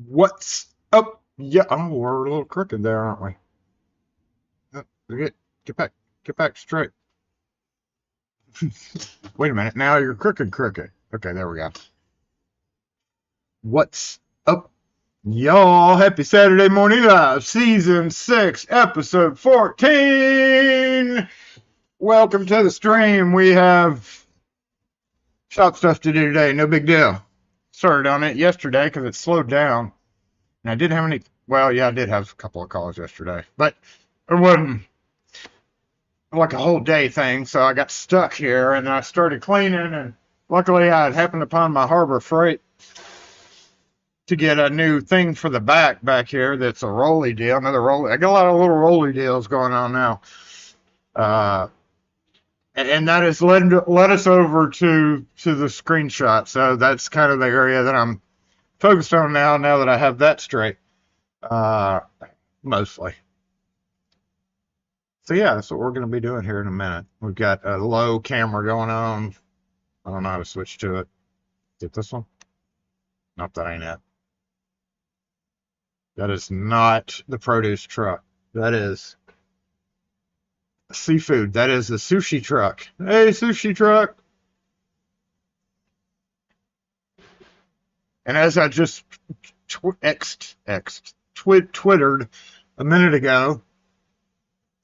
What's up? Yeah, oh, we're a little crooked there, aren't we? Get back straight. Wait a minute, now you're crooked. Okay, there we go. What's up, y'all? Happy Saturday Morning Live, Season 6, Episode 14. Welcome to the stream. We have shop stuff to do today, no big deal. Started on it yesterday because it slowed down. And I didn't have any, well, yeah, I did have a couple of calls yesterday, but it wasn't like a whole day thing, so I got stuck here and I started cleaning, and luckily I had happened upon my Harbor Freight to get a new thing for the back here that's a rolly deal, another rolly. I got a lot of little rolly deals going on now. And that has led us over to the screenshot, so that's kind of the area that I'm focused on now that I have that straight. Mostly. So yeah, that's what we're going to be doing here in a minute. We've got a low camera going on. I don't know how to switch to it. Get this one? Nope, that ain't it. That is not the produce truck. That is seafood. That is the sushi truck. Hey, sushi truck. And as I just twittered a minute ago,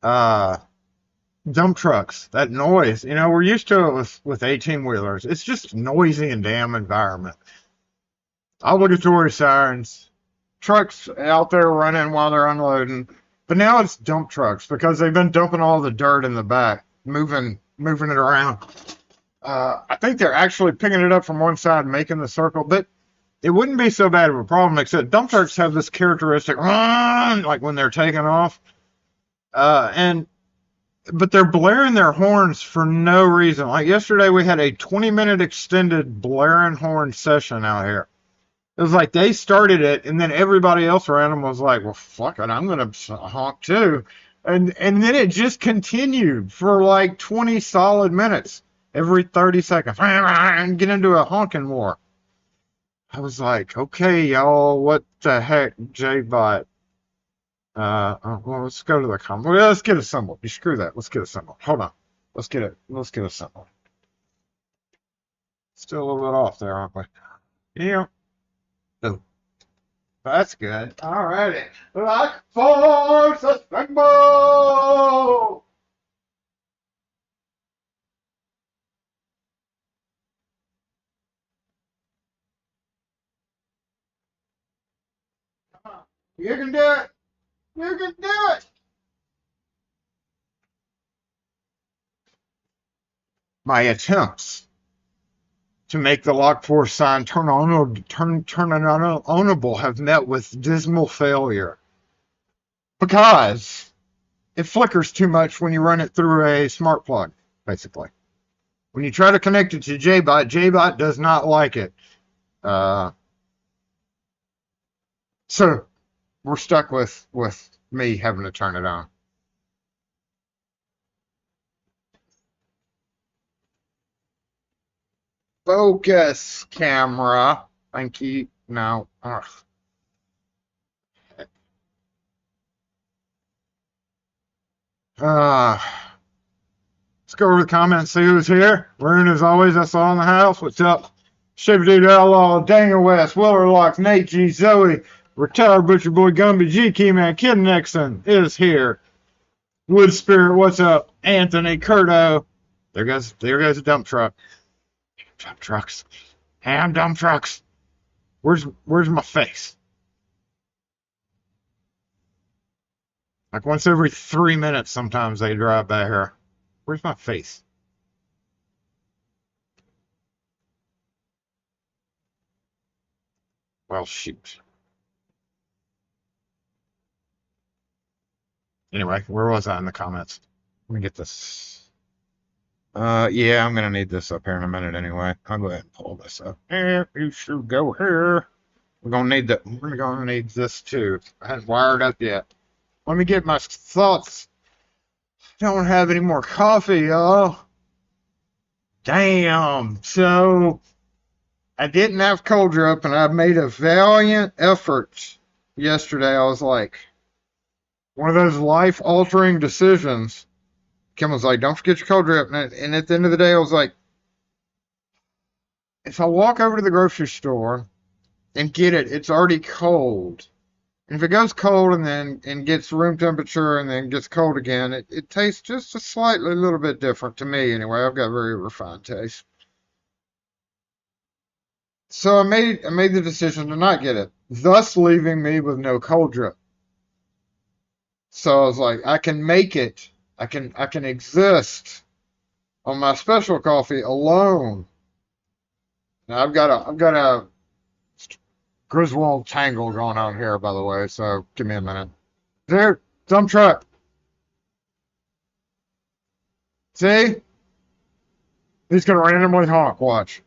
dump trucks, that noise, we're used to it with 18-wheelers. It's just noisy and damn environment. Obligatory sirens, trucks out there running while they're unloading. But now it's dump trucks because they've been dumping all the dirt in the back, moving it around. I think they're actually picking it up from one side and making the circle, but it wouldn't be so bad of a problem, except dump trucks have this characteristic run, like when they're taking off. But they're blaring their horns for no reason. Like yesterday, we had a 20-minute extended blaring horn session out here. It was like they started it, and then everybody else around them was like, well, fuck it, I'm going to honk too. And then it just continued for like 20 solid minutes, every 30 seconds, and get into a honking war. I was like, okay, y'all, what the heck, J-Bot? Well, let's go to the comment. Well, let's get a symbol. You screw that. Let's get a symbol. Hold on. Let's get a symbol. Still a little bit off there, aren't we? Yeah. Oh, that's good. Alrighty. Like force a symbol. You can do it. You can do it. My attempts to make the lock force sign turn ownable have met with dismal failure because it flickers too much when you run it through a smart plug, basically. When you try to connect it to J-Bot does not like it. So we're stuck with me having to turn it on. Focus, camera. Thank you. No. Ugh. Let's go over the comments, see who's here. Rune, as always, that's all in the house. What's up? Shiver Dude Outlaw, Daniel West, Willer Locks, Nate G, Zoe, Retired Butcher Boy Gumby, G Key Man, Kid Nixon is here. Wood Spirit, what's up? Anthony, Curto. There goes a dump truck. Dump trucks. Damn dump trucks. Where's my face? Like once every 3 minutes, sometimes they drive by here. Where's my face? Well, shoot. Anyway, where was I in the comments? Let me get this. Yeah, I'm gonna need this up here in a minute anyway. I'll go ahead and pull this up. You should go here. We're gonna need this too. I haven't wired up yet. Let me get my thoughts. Don't have any more coffee, y'all. Damn. So I didn't have cold drip, and I made a valiant effort yesterday. I was like, one of those life-altering decisions. Kim was like, don't forget your cold drip. And at the end of the day, I was like, if I walk over to the grocery store and get it, it's already cold. And if it goes cold and then and gets room temperature and then gets cold again, it tastes just a slightly little bit different to me anyway. I've got very refined taste. So I made the decision to not get it, thus leaving me with no cold drip. So I was like, I can make it. I can exist on my special coffee alone. Now I've got a Griswold tangle going on here, by the way. So give me a minute. There, dump truck. See, he's gonna randomly honk. Watch.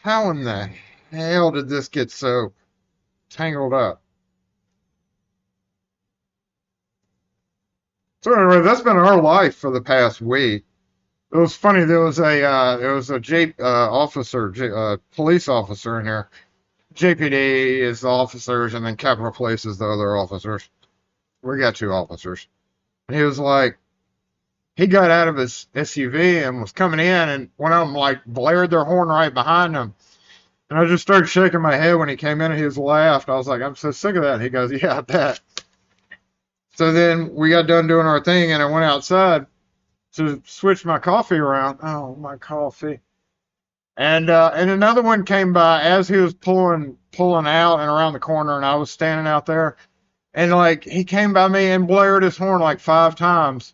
How in the hell did this get so tangled up? So anyway, that's been our life for the past week. It was funny. There was a police officer in here. JPD is the officers, and then Capitol Police is the other officers. We got two officers. And he was like, he got out of his SUV and was coming in, and one of them like blared their horn right behind him. And I just started shaking my head when he came in, and he was laughed. I was like, I'm so sick of that. And he goes, yeah, I bet. So then we got done doing our thing, and I went outside to switch my coffee around. Oh, my coffee. And another one came by as he was pulling out and around the corner, and I was standing out there, and like he came by me and blared his horn like 5 times,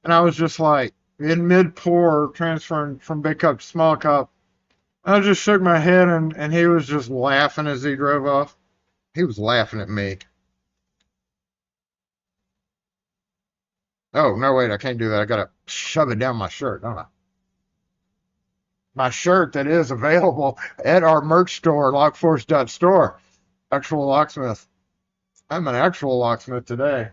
and I was just like in mid pour transferring from big cup to small cup. I just shook my head, and he was just laughing as he drove off. He was laughing at me. Oh no, wait, I can't do that. I gotta shove it down my shirt, don't I? My shirt that is available at our merch store, lockforce.store. Actual locksmith. I'm an actual locksmith today.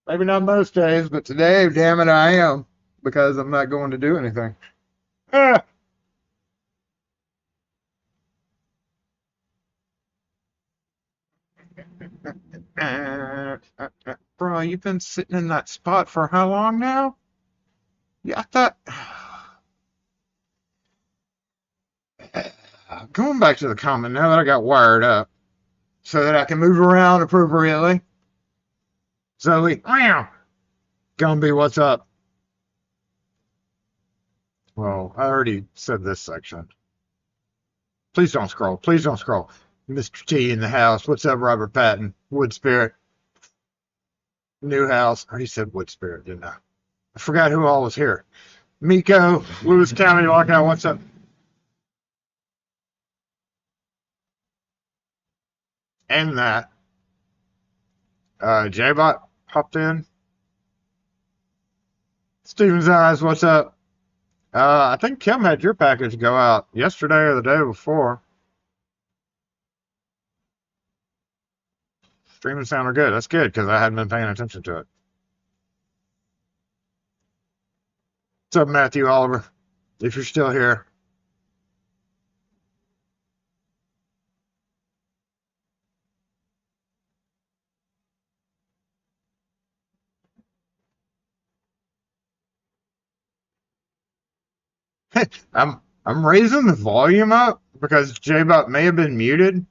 Maybe not most days, but today, damn it, I am. Because I'm not going to do anything. Ah. Bro, you've been sitting in that spot for how long now? Yeah, I thought. Going back to the comment now that I got wired up so that I can move around appropriately. Zoe, meow. Gumby, what's up? Well, I already said this section. Please don't scroll. Please don't scroll. Mr. T in the house. What's up, Robert Patton? Wood Spirit. New house. I already said Wood Spirit, didn't I? I forgot who all was here. Miko, Lewis County Lockout. What's up? And that. J-Bot popped in. Steven's Eyes, what's up? I think Kim had your package go out yesterday or the day before. Streaming sounded good. That's good because I hadn't been paying attention to it. What's up, Matthew Oliver? If you're still here. I'm raising the volume up because J-Bot may have been muted.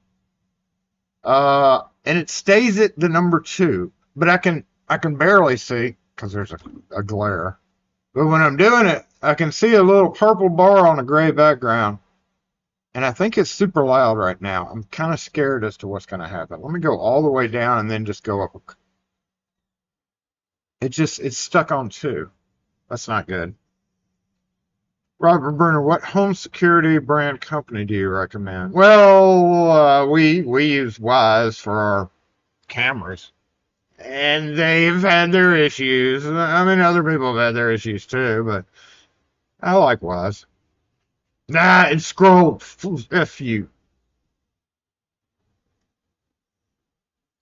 And it stays at the number 2, but I can barely see because there's a glare. But when I'm doing it, I can see a little purple bar on a gray background. And I think it's super loud right now. I'm kind of scared as to what's going to happen. Let me go all the way down and then just go up. It's stuck on 2. That's not good. Robert Bruner, what home security brand company do you recommend? Well, we use Wise for our cameras, and they've had their issues. I mean, other people have had their issues too, but I like Wise. Nah, it scrolled. F you.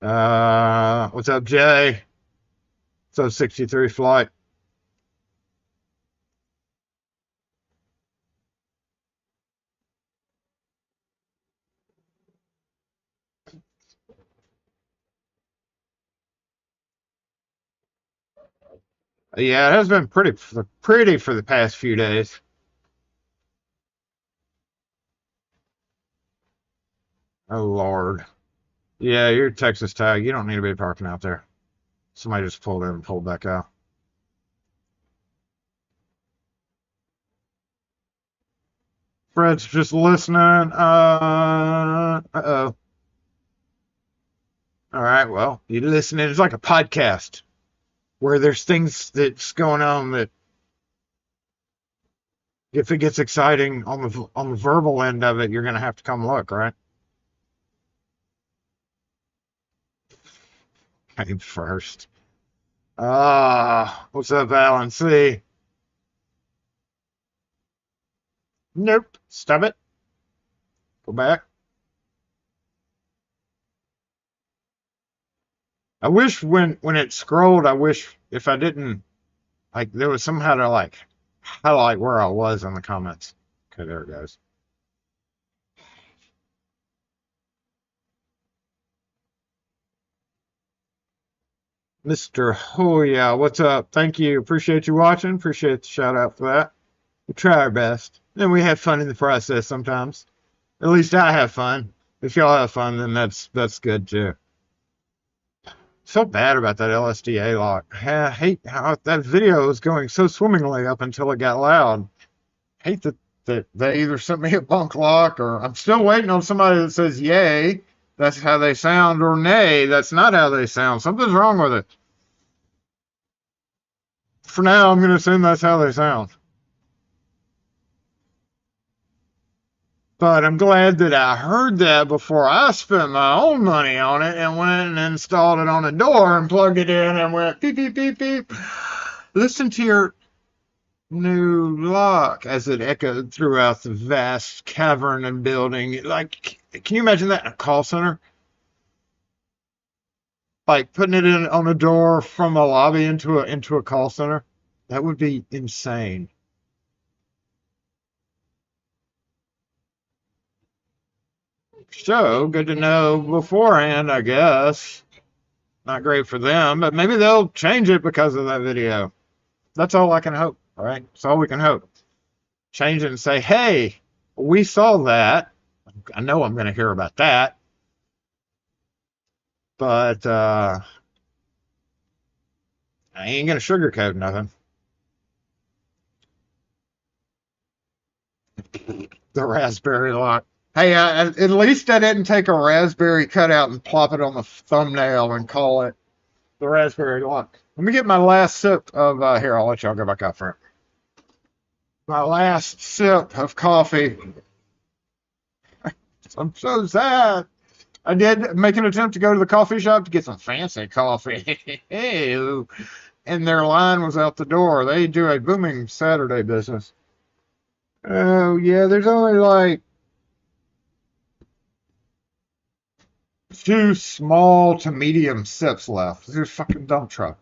What's up, Jay? What's up, 63 Flight? Yeah, it has been pretty for the past few days. Oh Lord. Yeah, you're Texas tag. You don't need to be parking out there. Somebody just pulled in and pulled back out. Fred's just listening. Uh-oh. All right, well, you listening. It's like a podcast where there's things that's going on that if it gets exciting on the verbal end of it, you're gonna have to come look, right? Came first. Ah, what's up, Alan? See? Nope. Stop it. Go back. I wish when it scrolled, I wish if I didn't like there was somehow to like highlight where I was in the comments. Okay, there it goes. Mr. Hoya, what's up? Thank you. Appreciate you watching. Appreciate the shout out for that. We try our best. And we have fun in the process sometimes. At least I have fun. If y'all have fun, then that's good too. Felt bad about that LSDA lock. I hate how that video was going so swimmingly up until it got loud. Hate that they either sent me a bunk lock or I'm still waiting on somebody that says yay, that's how they sound, or nay, that's not how they sound. Something's wrong with it. For now, I'm going to assume that's how they sound. But I'm glad that I heard that before I spent my own money on it and went and installed it on a door and plugged it in and went beep, beep, beep, beep. Listen to your new lock as it echoed throughout the vast cavern and building. Like, can you imagine that in a call center? Like putting it in on a door from a lobby into a call center? That would be insane. So good to know beforehand, I guess. Not great for them, but maybe they'll change it because of that video. That's all I can hope, all right? That's all we can hope. Change it and say, hey, we saw that. I know I'm going to hear about that, but I ain't going to sugarcoat nothing. The raspberry lock. Hey, at least I didn't take a raspberry cutout and plop it on the thumbnail and call it the raspberry lock. Let me get my last sip of here. I'll let y'all go back up for it. My last sip of coffee. I'm so sad. I did make an attempt to go to the coffee shop to get some fancy coffee. And their line was out the door. They do a booming Saturday business. Oh, yeah, there's only like two small to medium sips left. There's a fucking dump truck.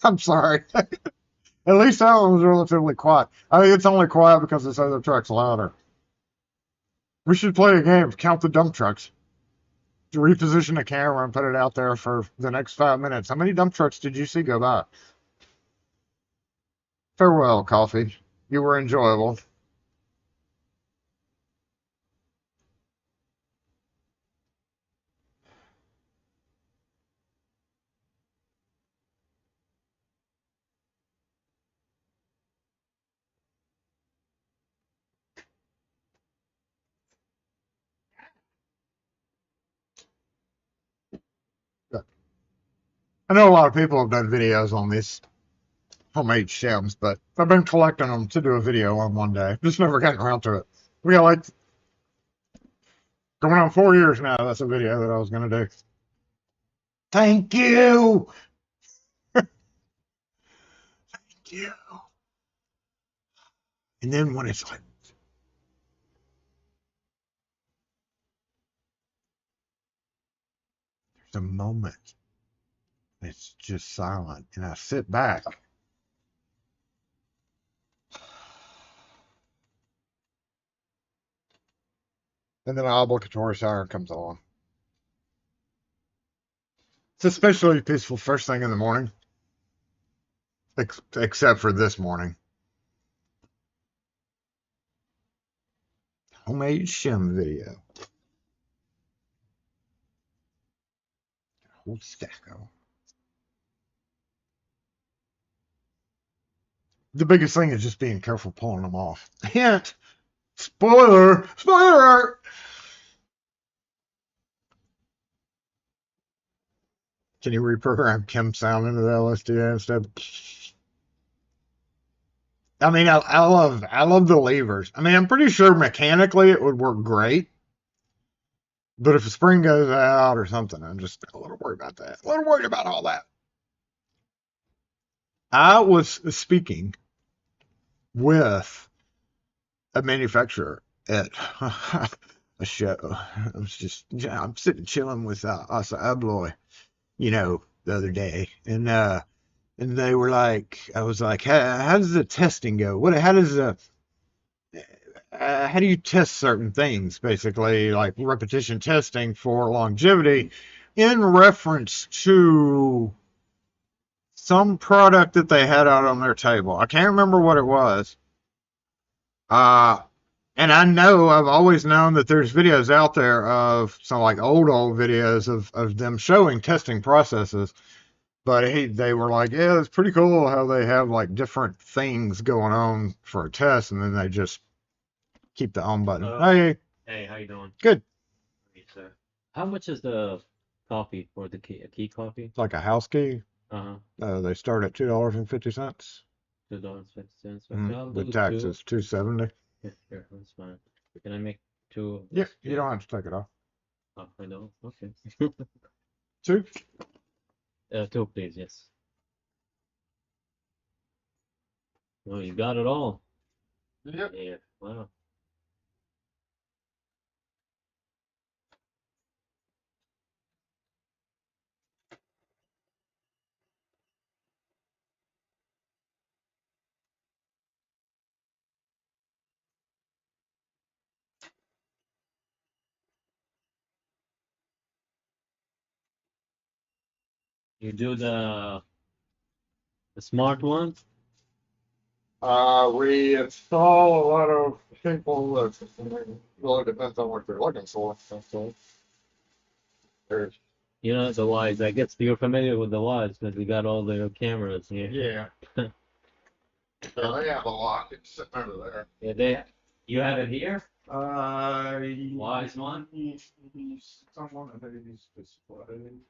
I'm sorry. At least that one was relatively quiet. I think it's only quiet because this other truck's louder. We should play a game, count the dump trucks. To reposition a camera and put it out there for the next 5 minutes. How many dump trucks did you see go by? Farewell, coffee. You were enjoyable. I know a lot of people have done videos on these homemade stems, but I've been collecting them to do a video on one day. Just never gotten around to it. We got like going on 4 years now. That's a video that I was going to do. Thank you. Thank you. And then when it's like, there's a moment, it's just silent, and I sit back. And then an obligatory siren comes along. It's especially peaceful first thing in the morning. except for this morning. Homemade shim video. Whole stack of them. The biggest thing is just being careful pulling them off. Hint. Spoiler. Spoiler alert. Can you reprogram Kim sound into the LSD instead? I mean, I love the levers. I mean, I'm pretty sure mechanically it would work great, but if a spring goes out or something, I'm just a little worried about that. A little worried about all that. I was speaking with a manufacturer at a show. I'm sitting chilling with Asa Abloy, the other day, and they were like, I was like, how does the testing go? How do you test certain things, basically, like repetition testing for longevity, in reference to some product that they had out on their table. I can't remember what it was. Uh, and I've always known that there's videos out there of some like old videos of them showing testing processes. But they were like, yeah, it's pretty cool how they have like different things going on for a test, and then they just keep the on button. Hey, Hey, how you doing? good. Hey, sir. How much is the coffee for the key coffee? It's like a house key. Uh-huh. They start at $2.50. $2.50. Mm, Okay, I'll with do taxes, $2.70. Yeah, sure, that's fine. Can I make two of Yeah, this? you don't have to take it off. Oh, I don't. Okay. Two. Two, please. Yes. Oh, you got it all. Yep. Yeah. Wow. You do the smart one? We install a lot of people. It really depends on what you're looking for. So there's, You know the Wise. I guess you're familiar with the Wise because we got all the cameras here. yeah. So they have a lot. It's sitting over there. Yeah, you have it here? Uh, Wise one? Someone of these displays.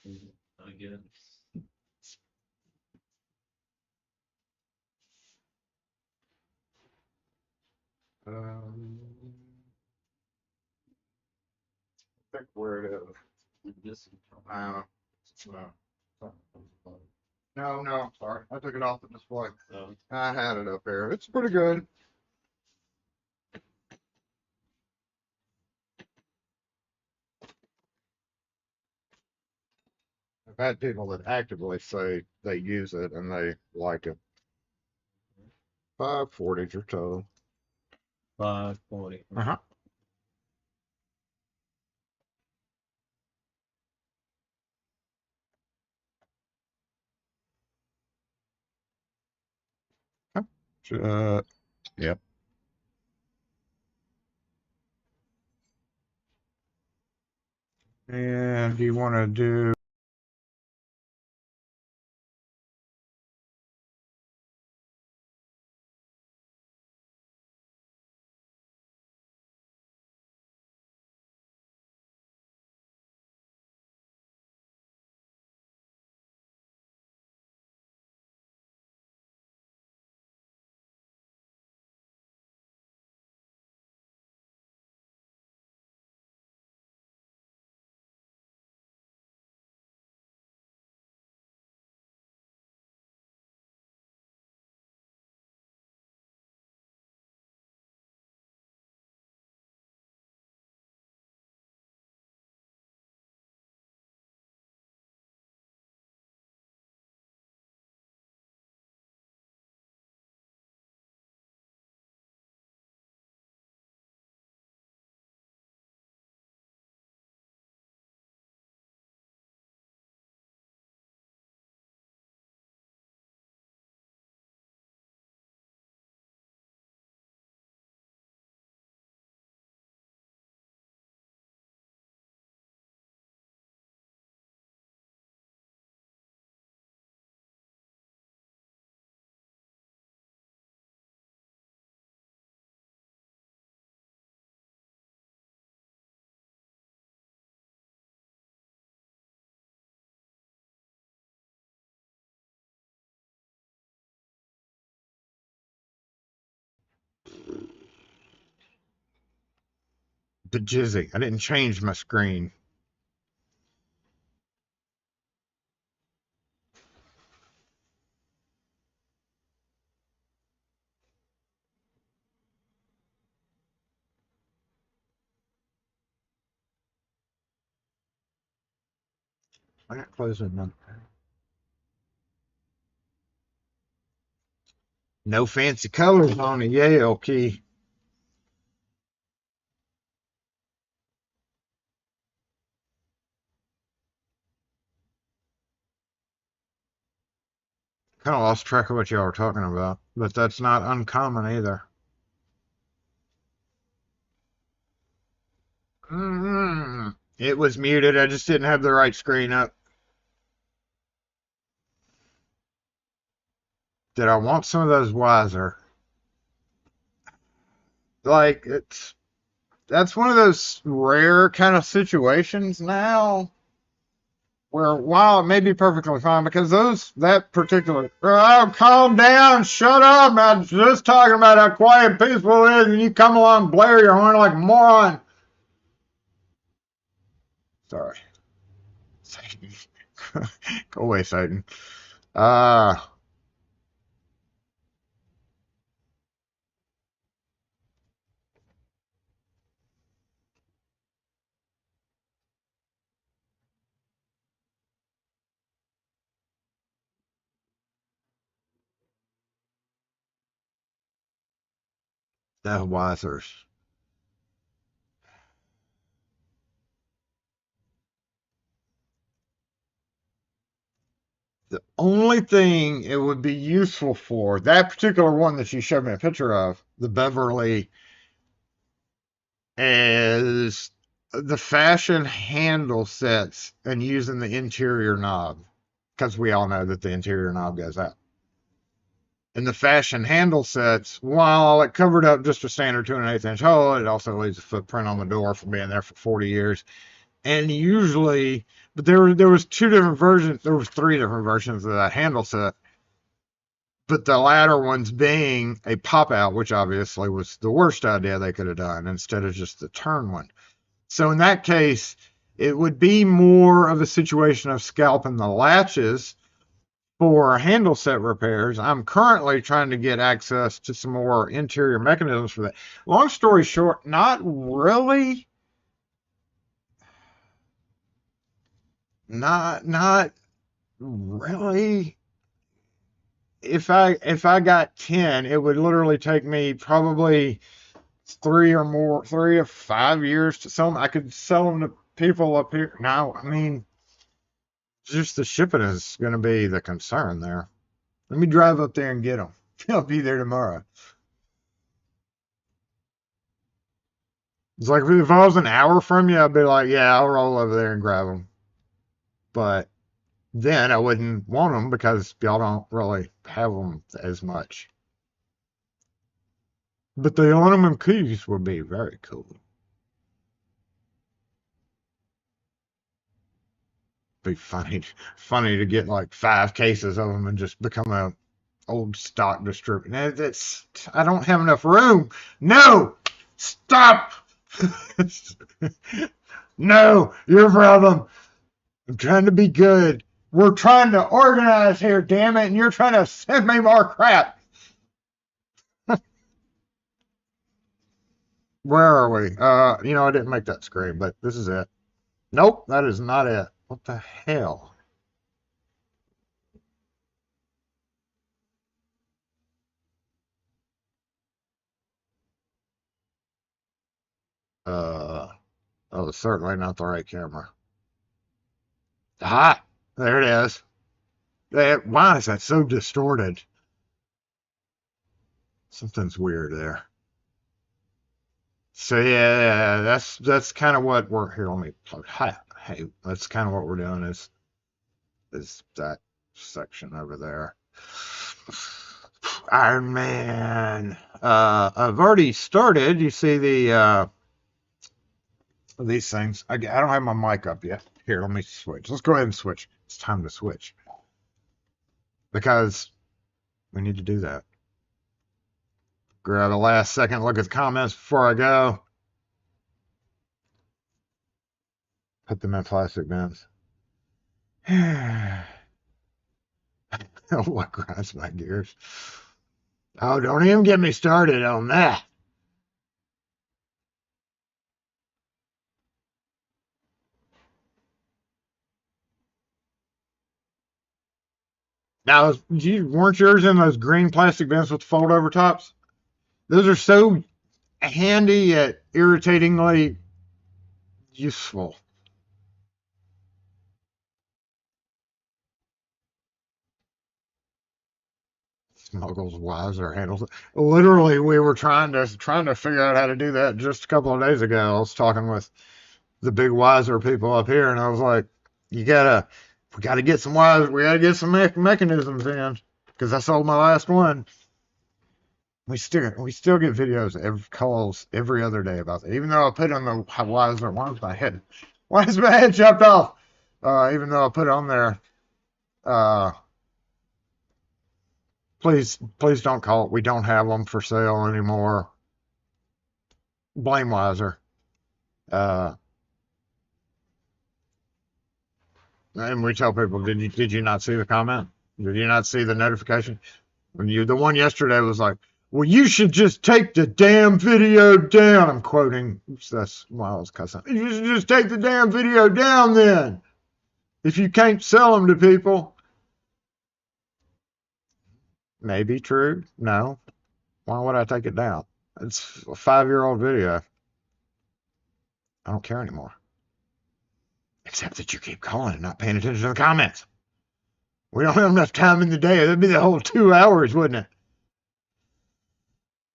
I guess. I think where it is. This. Uh, no, sorry. I took it off the display. Oh. I had it up there. It's pretty good. I've had people that actively say they use it and they like it. 540 your total. 540. Uh-huh. Yep. And do you want to do bejizzy. I didn't change my screen. I got close enough. No fancy colors on the Yale key. Kind of lost track of what y'all were talking about, but that's not uncommon either. It was muted. I just didn't have the right screen up. Did I want some of those wiser? Like, that's one of those rare kind of situations now where, while it may be perfectly fine, because that particular, oh, calm down, shut up, I'm just talking about how quiet and peaceful it is, and you come along and blare your horn like a moron. Sorry. Satan. Go away, Satan. Uh, the Wisers. The only thing it would be useful for, that particular one that you showed me a picture of, the Beverly, is the fashion handle sets and using the interior knob, because we all know that the interior knob goes out. And the fashion handle sets, while it covered up just a standard 2 1/8 inch hole, it also leaves a footprint on the door from being there for 40 years. And usually, but there was two different versions. There was three different versions of that handle set. But the latter ones being a pop out, which obviously was the worst idea they could have done, instead of just the turn one. So in that case, it would be more of a situation of scalping the latches for handle set repairs. I'm currently trying to get access to some more interior mechanisms for that. Long story short, not really. Not really. If I got 10, it would literally take me probably 3 to 5 years to sell them. I could sell them to people up here. Now, I mean, just the shipping is going to be the concern there. Let me drive up there and get them. I'll be there tomorrow. It's like if I was an hour from you, I'd be like, yeah, I'll roll over there and grab them. But then I wouldn't want them because y'all don't really have them as much. But the aluminum keys would be very cool. Be funny to get like 5 cases of them and just become a old stock distributor. That's I don't have enough room. No, stop. No, your problem. I'm trying to be good. We're trying to organize here, damn it, and you're trying to send me more crap. Where are we? I didn't make that screen, but this is it. Nope, that is not it. What the hell? That was certainly not the right camera. Ah, there it is. Why is that so distorted? Something's weird there. So yeah, that's kind of what we're here. Let me plug. Hey, that's kind of what we're doing is that section over there. Iron Man. I've already started. You see these things. I don't have my mic up yet. Here, let me switch. Let's go ahead and switch. It's time to switch because we need to do that. Grab a last second look at the comments before I go. Put them in plastic bins. What grinds my gears? Oh, don't even get me started on that. Now, weren't yours in those green plastic bins with the fold over tops? Those are so handy yet irritatingly useful. Smuggles wiser handles it. Literally, we were trying to figure out how to do that just a couple of days ago. I was talking with the big wiser people up here, and I was like, we gotta get some wise, we gotta get some mechanisms in because I sold my last one. We still get videos calls every other day about that. Even though I put on the wiser, why is my head chopped off? Even though I put on there, uh, please don't call it. We don't have them for sale anymore. Blame wiser. Uh, and we tell people, did you not see the comment? Did you not see the notification? The one yesterday was like, well, you should just take the damn video down. I'm quoting. That's why I was cussing. You should just take the damn video down then. If you can't sell them to people. Maybe true. No. Why would I take it down? It's a 5-year-old video. I don't care anymore. Except that you keep calling and not paying attention to the comments. We don't have enough time in the day. That'd be the whole 2 hours, wouldn't it?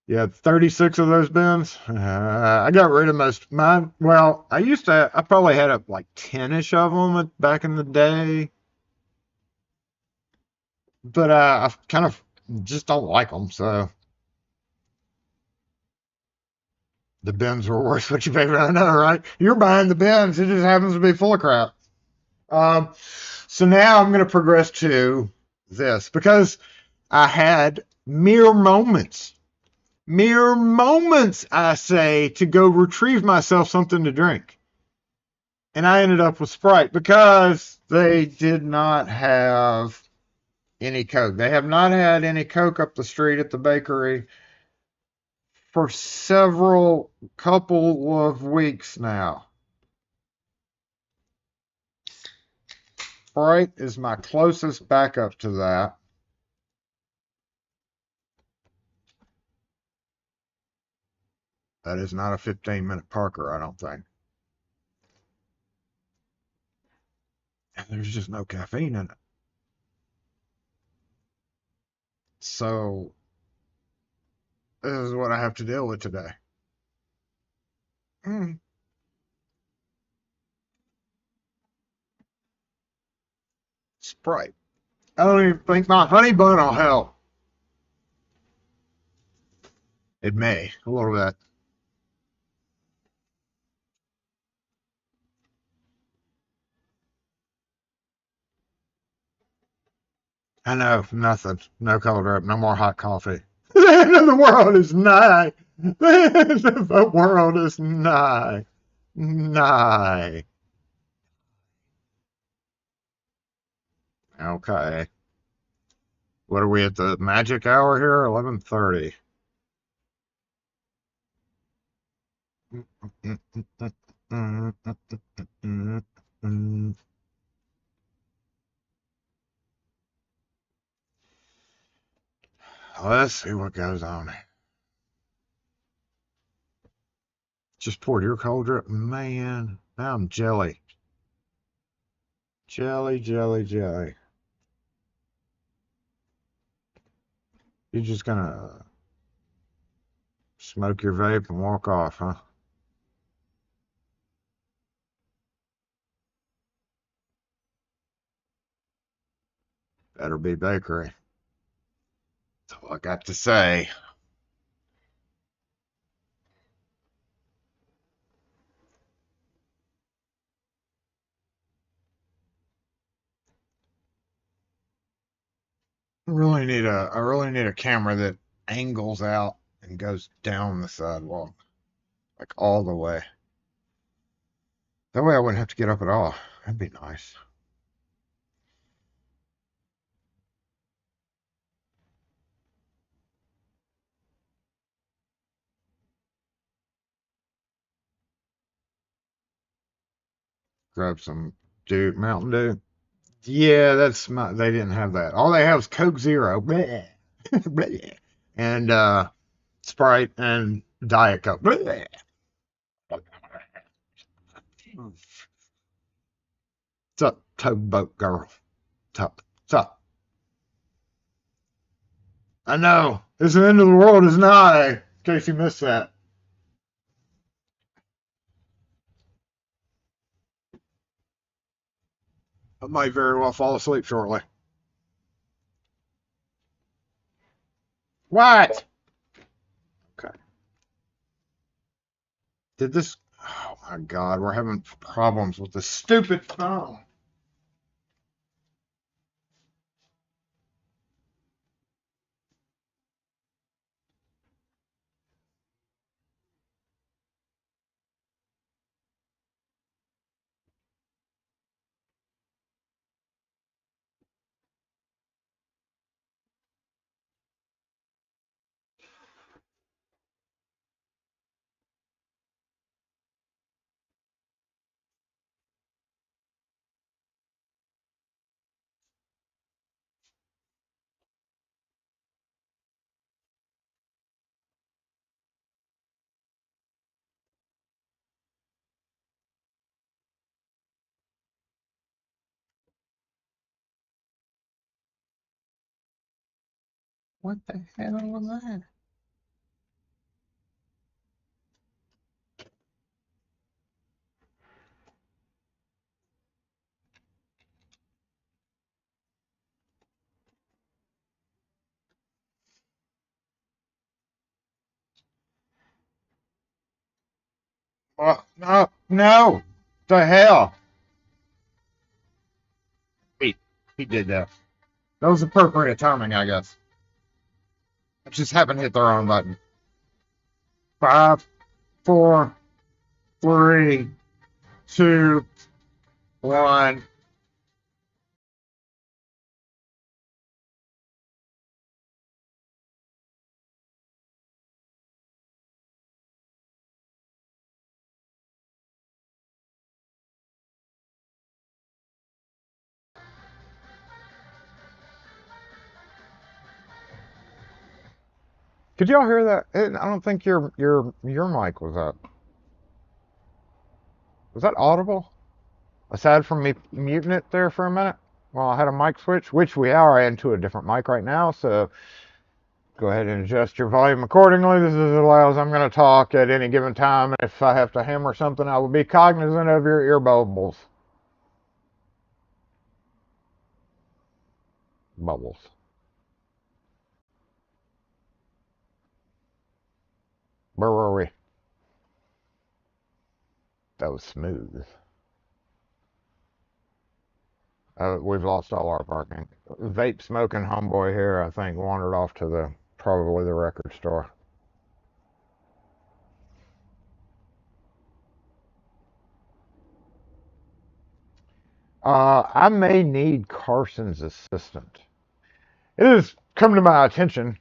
Yeah, 36 of those bins. I got rid of most of mine. Well, I probably had up like 10-ish of them back in the day. But I kind of just don't like them. So the bins were worth what you pay for. I know, right? You're buying the bins. It just happens to be full of crap. Um, so now I'm going to progress to this because I had mere moments, I say, to go retrieve myself something to drink. And I ended up with Sprite because they did not have any Coke. They have not had any Coke up the street at the bakery for several couple of weeks now. Sprite is my closest backup to that. That is not a 15-minute Parker, I don't think. And there's just no caffeine in it. So this is what I have to deal with today. Sprite. I don't even think my honey bun will help. It may, a little bit. I know, nothing. No cold drip, no more hot coffee. The end of the world is nigh. The end of the world is nigh. Nigh. Okay. What are we at the magic hour here? 11:30. Let's see what goes on. Just poured your cold drip. Man, now I'm jelly. Jelly, jelly, jelly. You're just gonna smoke your vape and walk off, huh? Better be bakery. That's all I got to say. I really need a camera that angles out and goes down the sidewalk, like all the way. That way I wouldn't have to get up at all. That'd be nice. Grab some Mountain Dew. Yeah, that's my. They didn't have that. All they have is Coke Zero, bleh, bleh, and Sprite and Diet Coke. Bleh. What's up, tugboat girl? What's up? What's up? I know. It's the end of the world is nigh. In case you missed that, I might very well fall asleep shortly. What? Okay. Did this? Oh my God, we're having problems with this stupid phone. What the hell was that? No, no. The hell? He did that. That was appropriate timing, I guess. I just happened to hit the wrong button. 5, 4, 3, 2, 1. Could y'all hear that? I don't think your mic was up. Was that audible? Aside from me muting it there for a minute while I had a mic switch, which we are into a different mic right now, so go ahead and adjust your volume accordingly. This is as loud as I'm going to talk at any given time. And if I have to hammer something, I will be cognizant of your ear bubbles. Bubbles. Where were we? That was smooth. We've lost all our parking. Vape smoking homeboy here, I think, wandered off to probably the record store. I may need Carson's assistant. It has come to my attention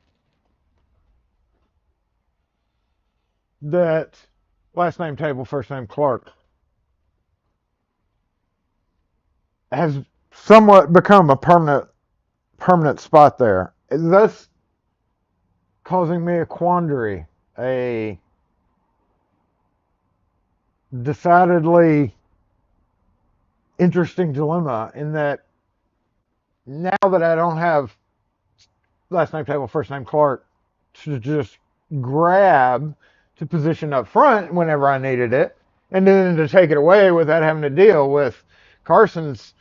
that last name table, first name Clark has somewhat become a permanent spot there. Thus causing me a quandary, a decidedly interesting dilemma in that now that I don't have last name table, first name Clark to just grab to position up front whenever I needed it, and then to take it away without having to deal with Carson's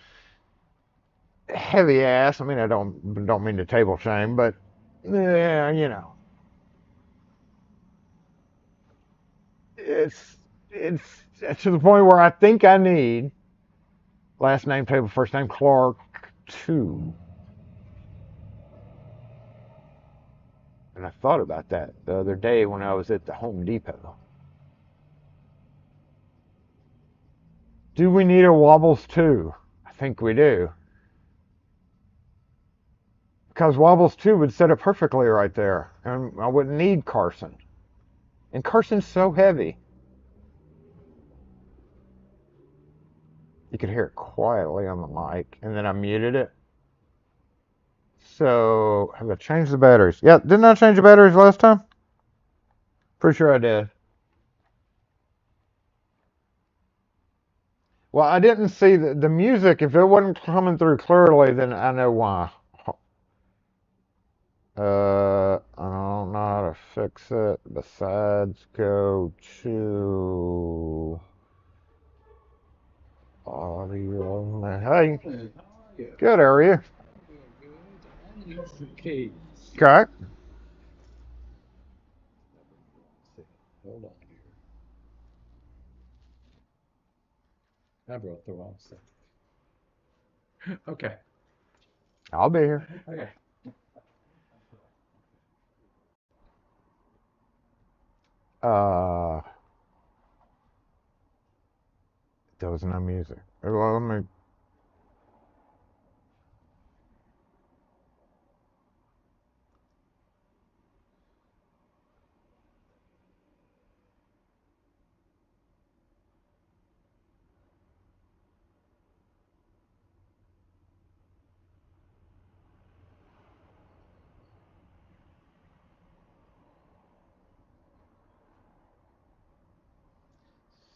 heavy ass. I mean, I don't mean to table shame, but yeah, it's to the point where I think I need last name table, first name Clark too. And I thought about that the other day when I was at the Home Depot. Do we need a Wobbles 2? I think we do. Because Wobbles 2 would set it perfectly right there. And I wouldn't need Carson. And Carson's so heavy. You could hear it quietly on the mic. And then I muted it. So, have I changed the batteries? Yeah, didn't I change the batteries last time? Pretty sure I did. Well, I didn't see the music. If it wasn't coming through clearly, then I know why. I don't know how to fix it. Besides, go to audio. Hey, good. How are you? Okay. Okay. Hold on here. I brought the wrong stuff. Okay. I'll be here. Okay. There was no music. Well, let me.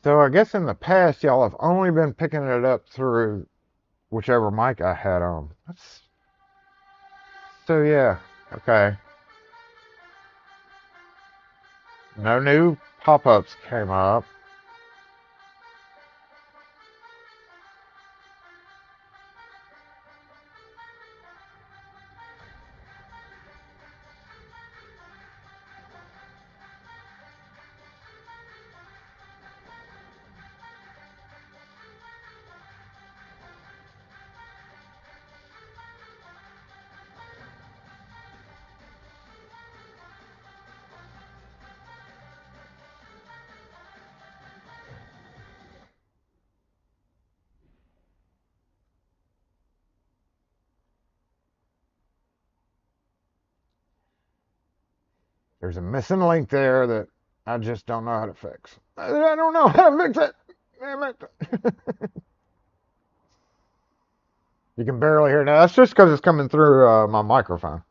So I guess in the past, y'all have only been picking it up through whichever mic I had on. So yeah. Okay. No new pop-ups came up. There's a missing link there that I just don't know how to fix. I don't know how to fix it. Damn it. You can barely hear it now. That's just because it's coming through my microphone.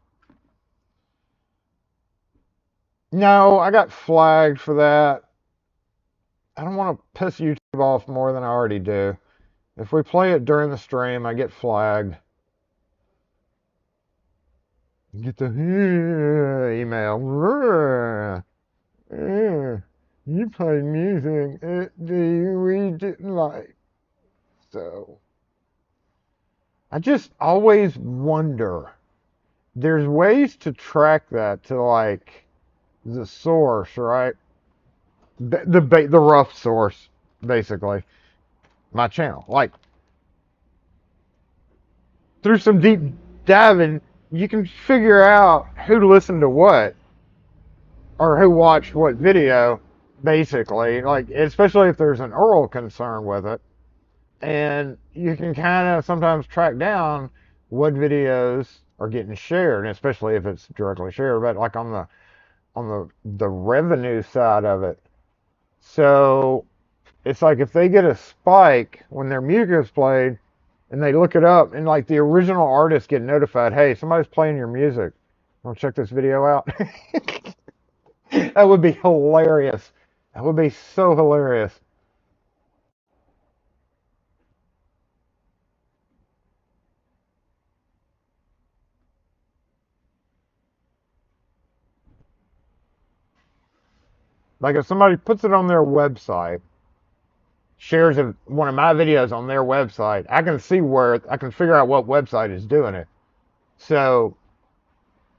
No, I got flagged for that. I don't want to piss YouTube off more than I already do. If we play it during the stream, I get flagged. You get the email. You played music that we didn't like. So I just always wonder. There's ways to track that to like the source, right? The rough source, basically. My channel. Like through some deep diving, you can figure out who listened to what or who watched what video, basically. Like especially if there's an oral concern with it. And you can kind of sometimes track down what videos are getting shared, and especially if it's directly shared, but like on the revenue side of it. So it's like if they get a spike when their music is played and they look it up and like the original artists get notified, hey, somebody's playing your music. Want to check this video out? That would be hilarious. That would be so hilarious. Like if somebody puts it on their website, shares one of my videos on their website, I can see where I can figure out what website is doing it. So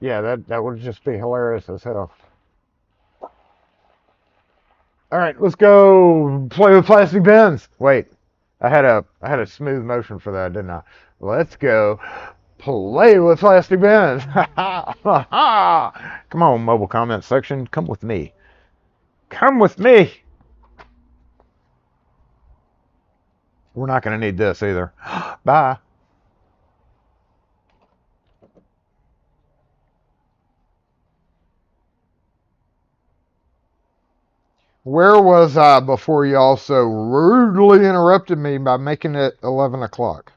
yeah, that would just be hilarious as hell. All right, let's go play with plastic bins. Wait, I had a smooth motion for that, didn't I? Let's go play with plastic bins. Come on, mobile comment section, come with me. Come with me. We're not going to need this either. Bye. Where was I before y'all so rudely interrupted me by making it 11 o'clock?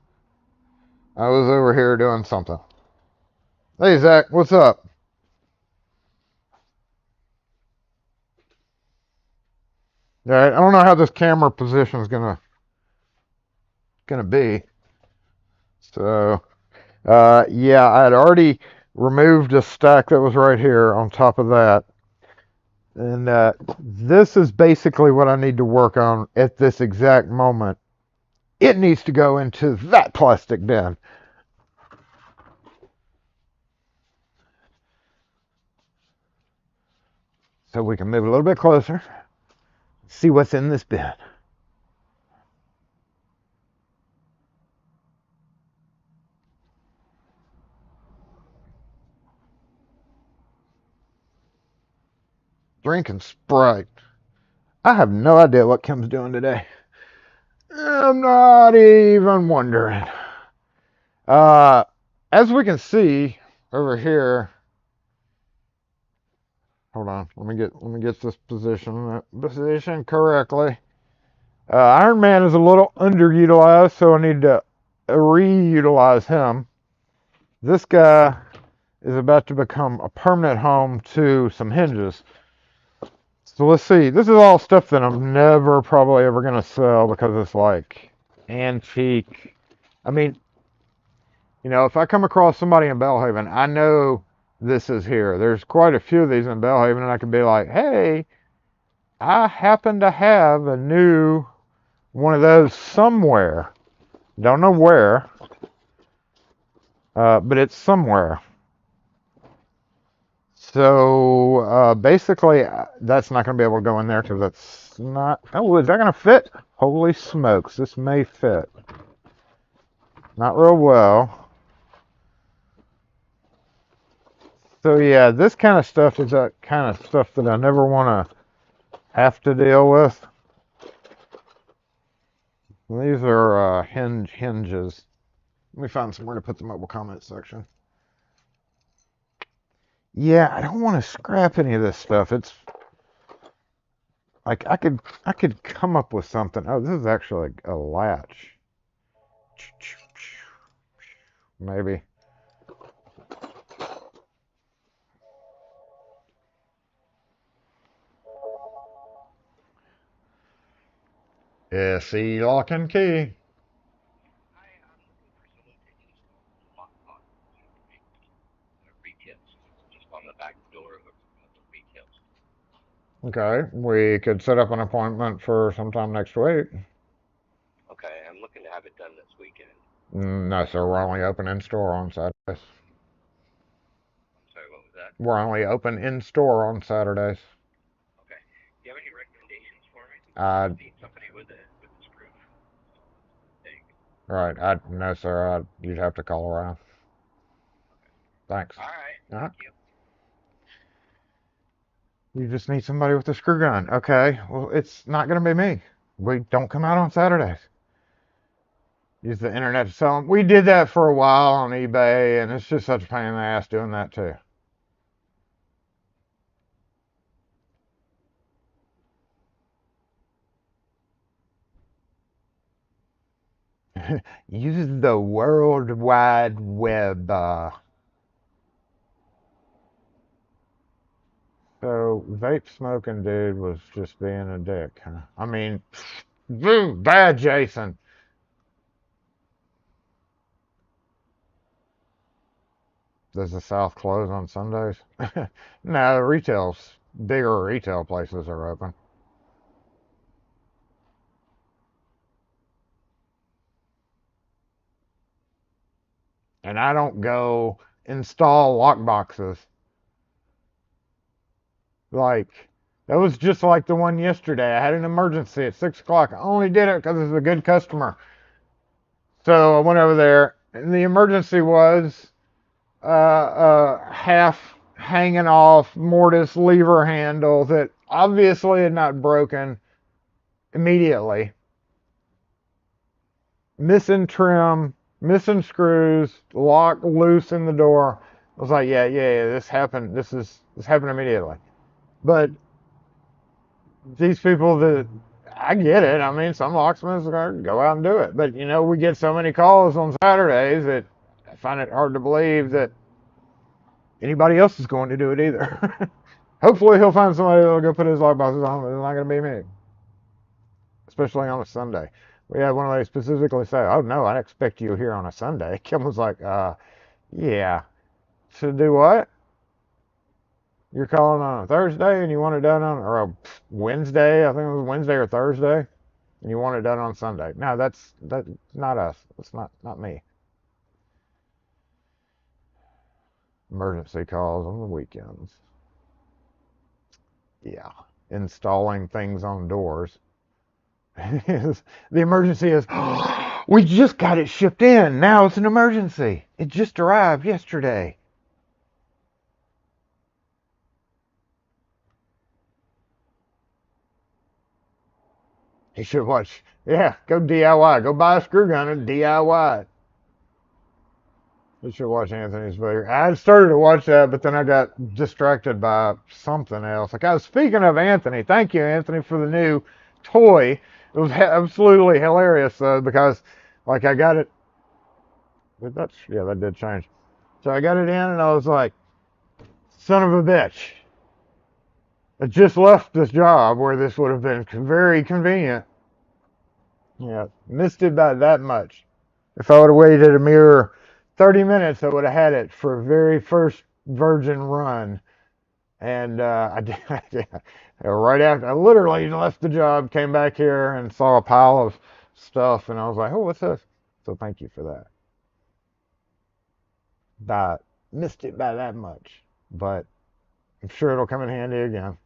I was over here doing something. Hey, Zach, what's up? All right, I don't know how this camera position is gonna be. So, yeah, I had already removed a stack that was right here on top of that. And this is basically what I need to work on at this exact moment. It needs to go into that plastic bin. So we can move a little bit closer, see what's in this bin. Drinking Sprite. I have no idea what Kim's doing today. I'm not even wondering. As we can see over here, hold on, let me get this position correctly. Iron Man is a little underutilized, so I need to reutilize him. This guy is about to become a permanent home to some hinges. So let's see. This is all stuff that I'm never probably ever going to sell because it's like antique. I mean, you know, if I come across somebody in Belhaven, I know this is here. There's quite a few of these in Belhaven, and I could be like, hey, I happen to have a new one of those somewhere. Don't know where, but it's somewhere. So basically, that's not going to be able to go in there because that's not. Oh, is that going to fit? Holy smokes, this may fit. Not real well. So yeah, this kind of stuff is that kind of stuff that I never want to have to deal with. These are hinges. Let me find somewhere to put the mobile comment section. Yeah, I don't want to scrap any of this stuff. It's like I could come up with something. Oh, this is actually a latch. Maybe. SE lock and key. Okay, we could set up an appointment for sometime next week. Okay, I'm looking to have it done this weekend. No, sir, we're only open in store on Saturdays. I'm sorry, what was that? We're only open in store on Saturdays. Okay. Do you have any recommendations for me? I need somebody with a screw. Right. No, sir. You'd have to call around. Thanks. All right. Uh-huh. Thank you. You just need somebody with a screw gun. Okay. Well, it's not going to be me. We don't come out on Saturdays. Use the internet to sell them. We did that for a while on eBay, and it's just such a pain in the ass doing that too. Use the World Wide Web. So, vape smoking dude was just being a dick, huh? I mean, bad Jason. Does the South close on Sundays? No, bigger retail places are open. And I don't go install lock boxes. Like, that was just like the one yesterday. I had an emergency at 6 o'clock. I only did it because it's a good customer. So I went over there, and the emergency was half hanging off mortise lever handle that obviously had not broken immediately. missing trim, missing screws, lock loose in the door. I was like, yeah, this happened. This happened immediately. But these people that I get it. I mean, some locksmiths are going to go out and do it. But we get so many calls on Saturdays that I find it hard to believe that anybody else is going to do it either. Hopefully, he'll find somebody that'll go put his lock boxes on. It's not going to be me, especially on a Sunday. We had one of they specifically say, "Oh no, I expect you here on a Sunday." Kim was like, "Yeah, to do what? You're calling on a Thursday and you want it done on or a Wednesday? I think it was Wednesday or Thursday, and you want it done on Sunday." No, that's not us. That's not me. Emergency calls on the weekends. Yeah, installing things on doors. The emergency is, we just got it shipped in. Now it's an emergency. It just arrived yesterday. You should watch. Yeah, go DIY. Go buy a screw gun and DIY it. You should watch Anthony's video. I had started to watch that, but then I got distracted by something else. Like I was speaking of Anthony. Thank you, Anthony, for the new toy. It was absolutely hilarious because, like, I got it. That did change. So I got it in, and I was like, son of a bitch. I just left this job where this would have been very convenient. Yeah, missed it by that much. If I would have waited a mere 30 minutes, I would have had it for a very first virgin run. And I did, right after, I literally left the job, came back here and saw a pile of stuff, and I was like, oh, what's this? So thank you for that. But missed it by that much. But I'm sure it'll come in handy again.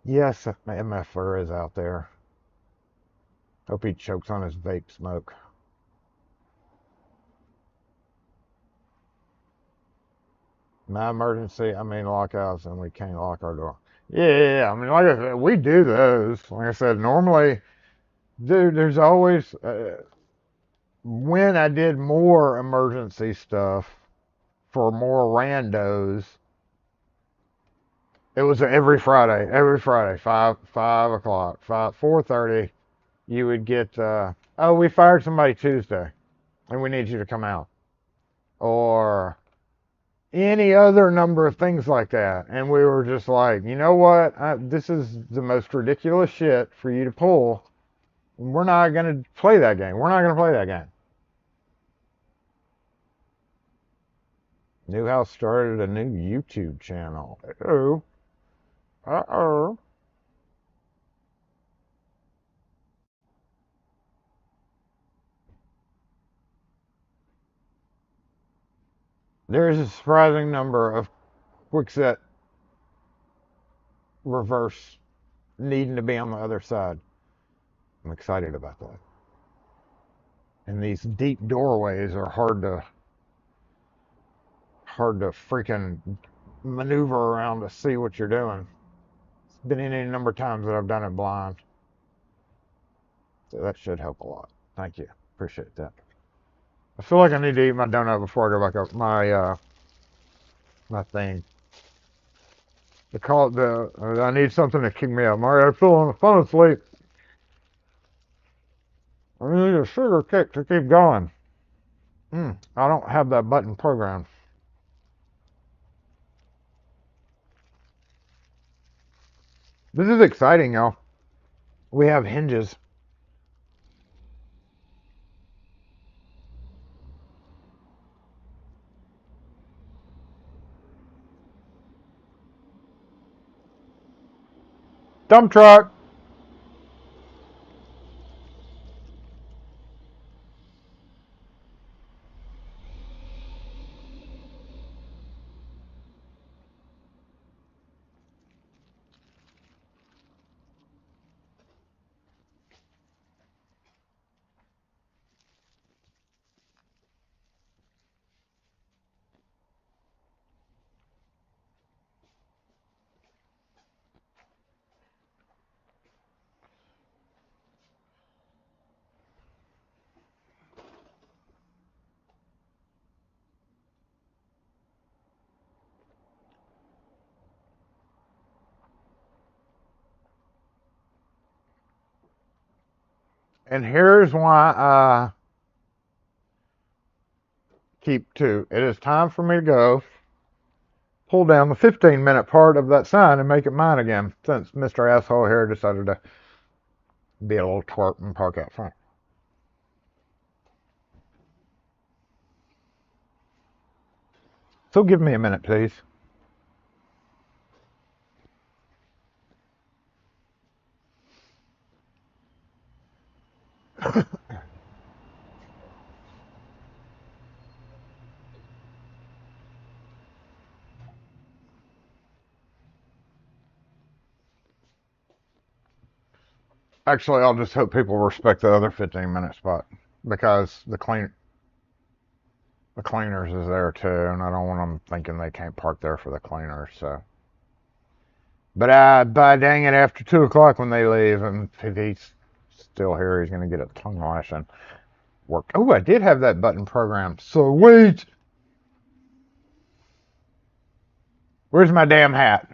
Yes, my MFR is out there. Hope he chokes on his vape smoke. My emergency, I mean lockouts, and we can't lock our door. Yeah. I mean, like I said, we do those. Like I said, normally, dude, there's always, when I did more emergency stuff for more randos, it was every Friday, 5 o'clock, 4:30, you would get, oh, we fired somebody Tuesday, and we need you to come out. Or any other number of things like that. And we were just like, you know what? This is the most ridiculous shit for you to pull. We're not going to play that game. We're not going to play that game. Newhouse started a new YouTube channel. Uh-oh. Uh-oh. There's a surprising number of quickset reverse needing to be on the other side. I'm excited about that. And these deep doorways are hard to freaking maneuver around to see what you're doing. It's been any number of times that I've done it blind. So that should help a lot. Thank you. Appreciate that. I feel like I need to eat my donut before I go back up my thing. I need something to kick me up. I'm feeling fun asleep. I need a sugar kick to keep going. I don't have that button programmed. This is exciting, y'all. We have hinges. Dump truck. And here's why I keep two. It is time for me to go pull down the 15-minute part of that sign and make it mine again, since Mr. Asshole here decided to be a little twerp and park out front. So give me a minute, please. Actually, I'll just hope people respect the other 15-minute spot, because the cleaners is there too, and I don't want them thinking they can't park there for the cleaners. So, but by dang it, after 2 o'clock when they leave, and if he's still here, he's gonna get a tongue lashing. Work. Oh, I did have that button programmed. Sweet. Where's my damn hat?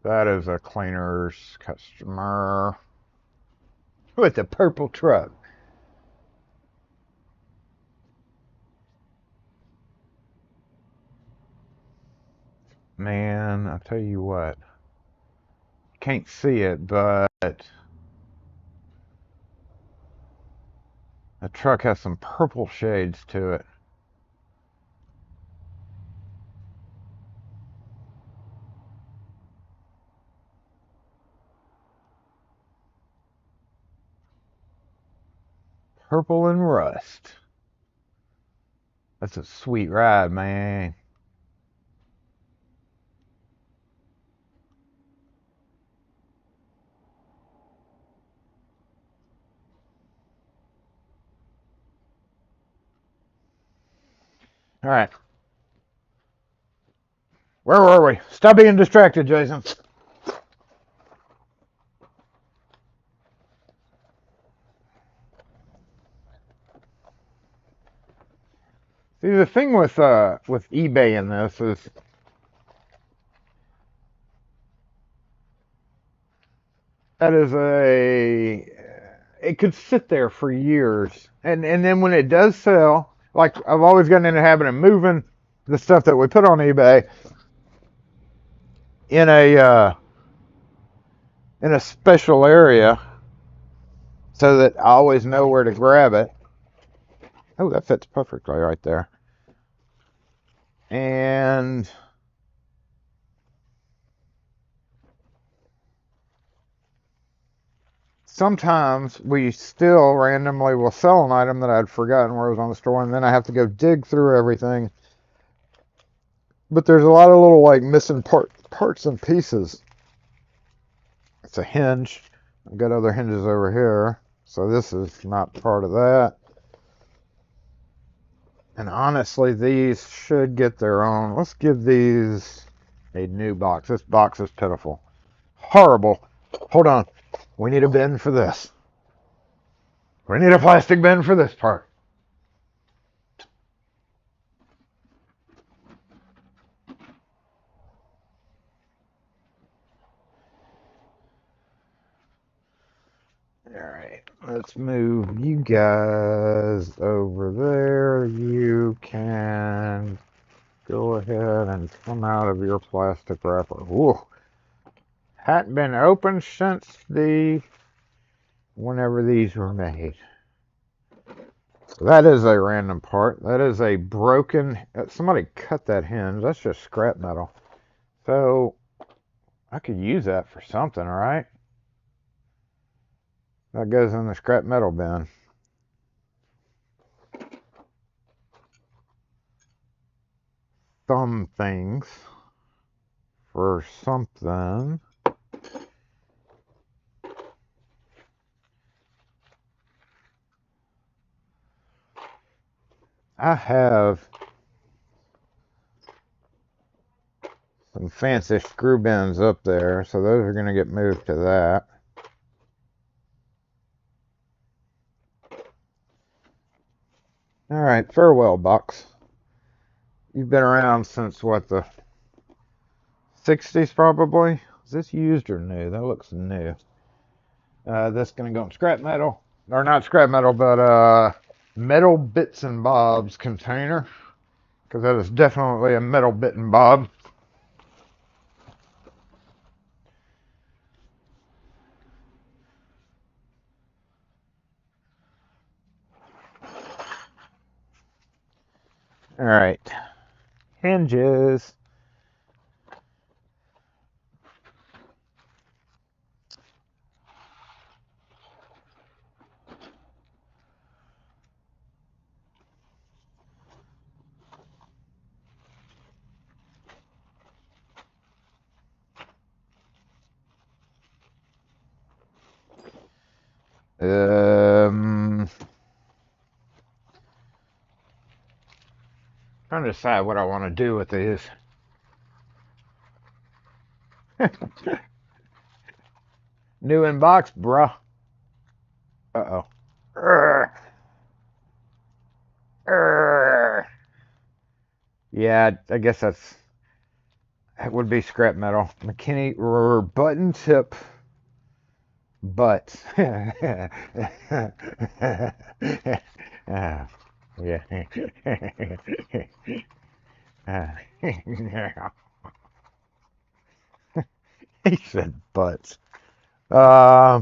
That is a cleaner's customer with a purple truck. Man, I tell you what, can't see it, but the truck has some purple shades to it. Purple and rust. That's a sweet ride, man. All right. Where were we? Stop being distracted, Jason. See, the thing with eBay in this is that is it could sit there for years, and then when it does sell, like I've always gotten in the habit of moving the stuff that we put on eBay in a special area so that I always know where to grab it. Oh, that fits perfectly right there. And sometimes we still randomly will sell an item that I'd forgotten where it was on the store, and then I have to go dig through everything. But there's a lot of little like missing parts and pieces. It's a hinge. I've got other hinges over here, so this is not part of that. And honestly, these should get their own. Let's give these a new box. This box is pitiful. Horrible. Hold on. We need a bin for this. We need a plastic bin for this part. Alright, let's move you guys over there. You can go ahead and come out of your plastic wrapper. Whoa. Hadn't been opened since whenever these were made. So that is a random part. That is a broken, somebody cut that hinge. That's just scrap metal. So I could use that for something, right? That goes in the scrap metal bin. Thumb things for something. I have some fancy screw bins up there, so those are going to get moved to that. All right, farewell, box. You've been around since what, the 60s probably? Is this used or new? That looks new. That's gonna go in scrap metal. Or not scrap metal, but metal bits and bobs container. Because that is definitely a metal bit and bob. Alright. Hinges. Trying to decide what I want to do with these. New in box, bruh. Uh-oh. Yeah, I guess that would be scrap metal. McKinney button tip butt. Yeah. He said butts. I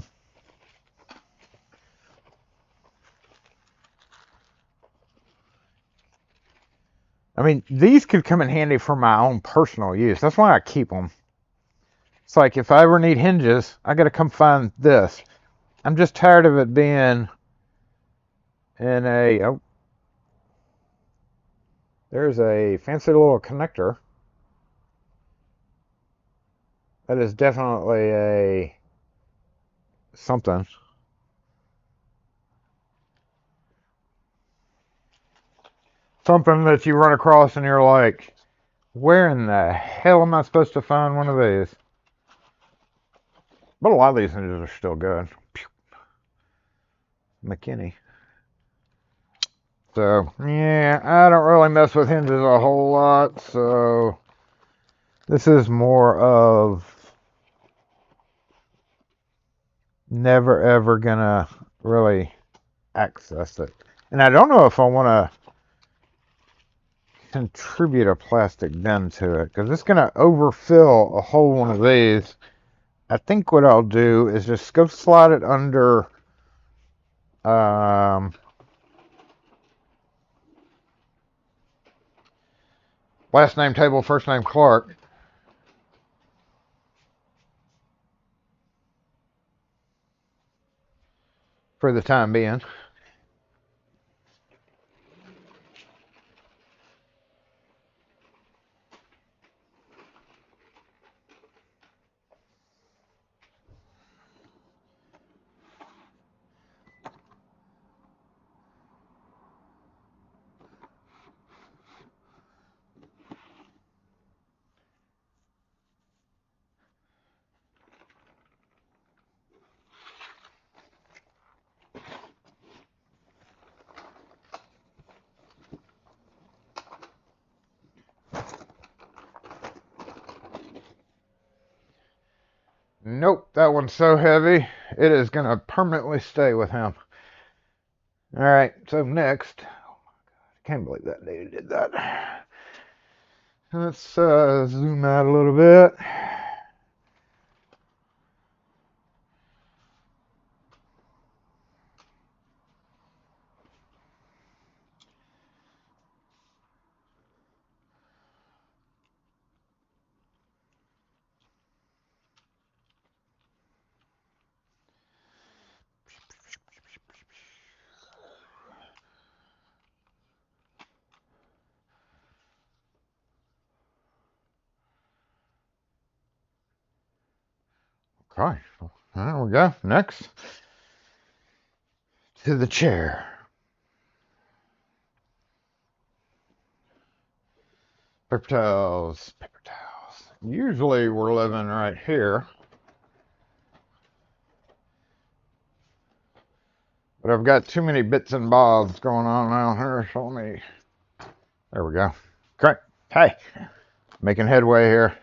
mean, these could come in handy for my own personal use. That's why I keep them. It's like if I ever need hinges, I got to come find this. I'm just tired of it being in a... Oh, there's a fancy little connector. That is definitely a something. Something that you run across and you're like, where in the hell am I supposed to find one of these? But a lot of these hinges are still good. McKinney. So, yeah, I don't really mess with hinges a whole lot, so this is more of never ever gonna really access it. And I don't know if I want to contribute a plastic bin to it, because it's gonna overfill a whole one of these. I think what I'll do is just go slide it under last name table, first name Clark. For the time being. Nope, that one's so heavy, it is going to permanently stay with him. Alright, so next, oh my god, I can't believe that lady did that. Let's zoom out a little bit. Okay, there we go. Next, to the chair. Paper towels, paper towels. Usually we're living right here. But I've got too many bits and bobs going on around here, so let me... There we go. Okay. Hey, making headway here.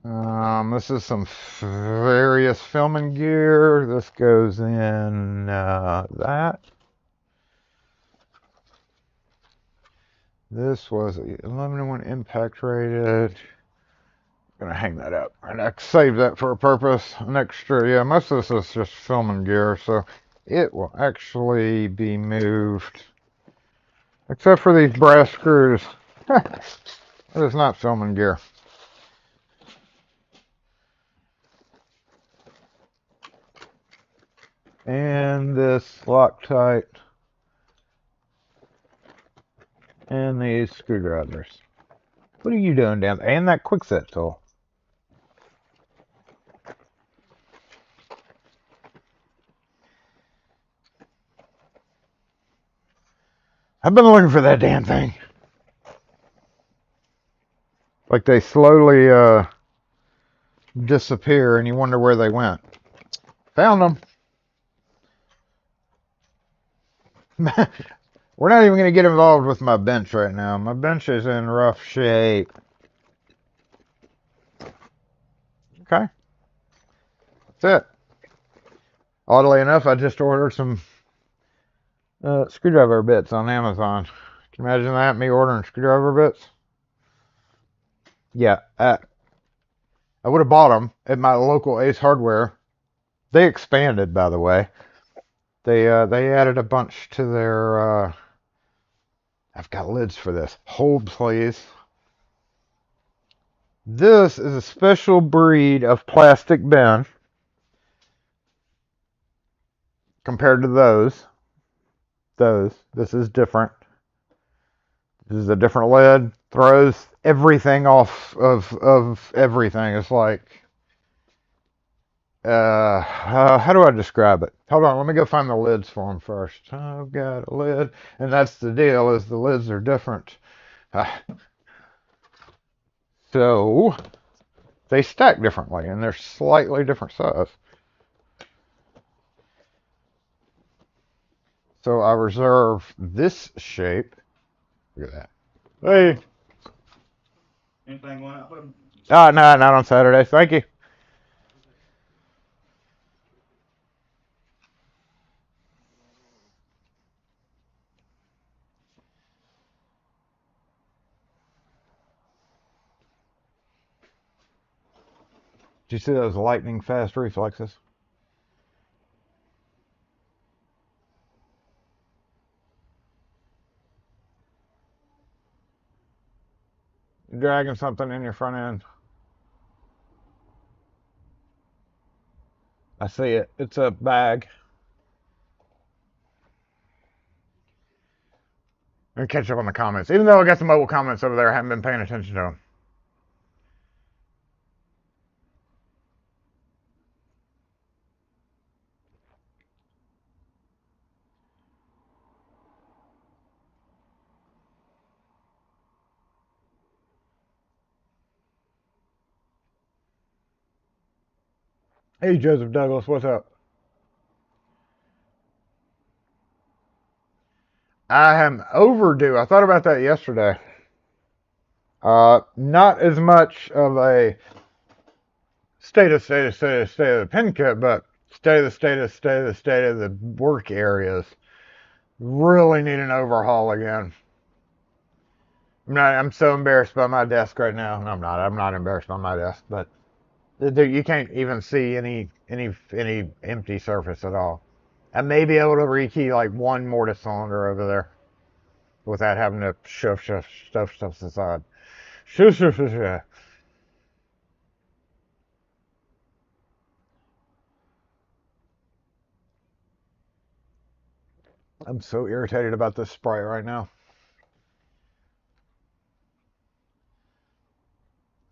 This is some various filming gear. This goes in that. This was a aluminum one, impact rated. Gonna hang that up. And I saved that for a purpose. An extra, yeah, most of this is just filming gear, so it will actually be moved. Except for these brass screws. It is not filming gear. And this Loctite. And these screwdrivers. What are you doing down there? And that quickset tool. I've been looking for that damn thing. Like they slowly disappear and you wonder where they went. Found them. We're not even going to get involved with my bench right now. My bench is in rough shape. Okay. That's it. Oddly enough, I just ordered some screwdriver bits on Amazon. Can you imagine that? Me ordering screwdriver bits? Yeah. I would have bought them at my local Ace Hardware. They expanded, by the way. They added a bunch to their... I've got lids for this. Hold, please. This is a special breed of plastic bin compared to those. This is different. This is a different lid. Throws everything off of everything. It's like, how do I describe it? Hold on, let me go find the lids for them first. I've got a lid, and that's the deal, is the lids are different. So, they stack differently, and they're slightly different size. So I reserve this shape. Look at that. Hey. Anything going out, bud? No, not on Saturday. Thank you. Did you see those lightning fast reflexes? You're dragging something in your front end. I see it. It's a bag. Let me catch up on the comments. Even though I got some mobile comments over there, I haven't been paying attention to them. Hey, Joseph Douglas, what's up? I am overdue. I thought about that yesterday. Not as much of a state of the pin kit, but state of the work areas. Really need an overhaul again. I'm so embarrassed by my desk right now. No, I'm not. I'm not embarrassed by my desk, but you can't even see any empty surface at all. I may be able to rekey like one mortise cylinder over there without having to stuff aside. Shoo. I'm so irritated about this Sprite right now.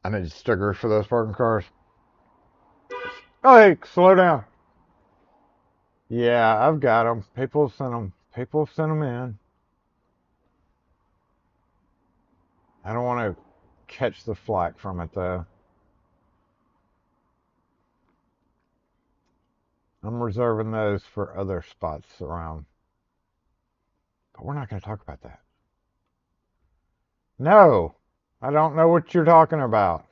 I need stickers for those parking cars. Oh, hey, slow down. Yeah, I've got them. People sent them. People sent them in. I don't want to catch the flack from it though. I'm reserving those for other spots around. But we're not going to talk about that. No, I don't know what you're talking about.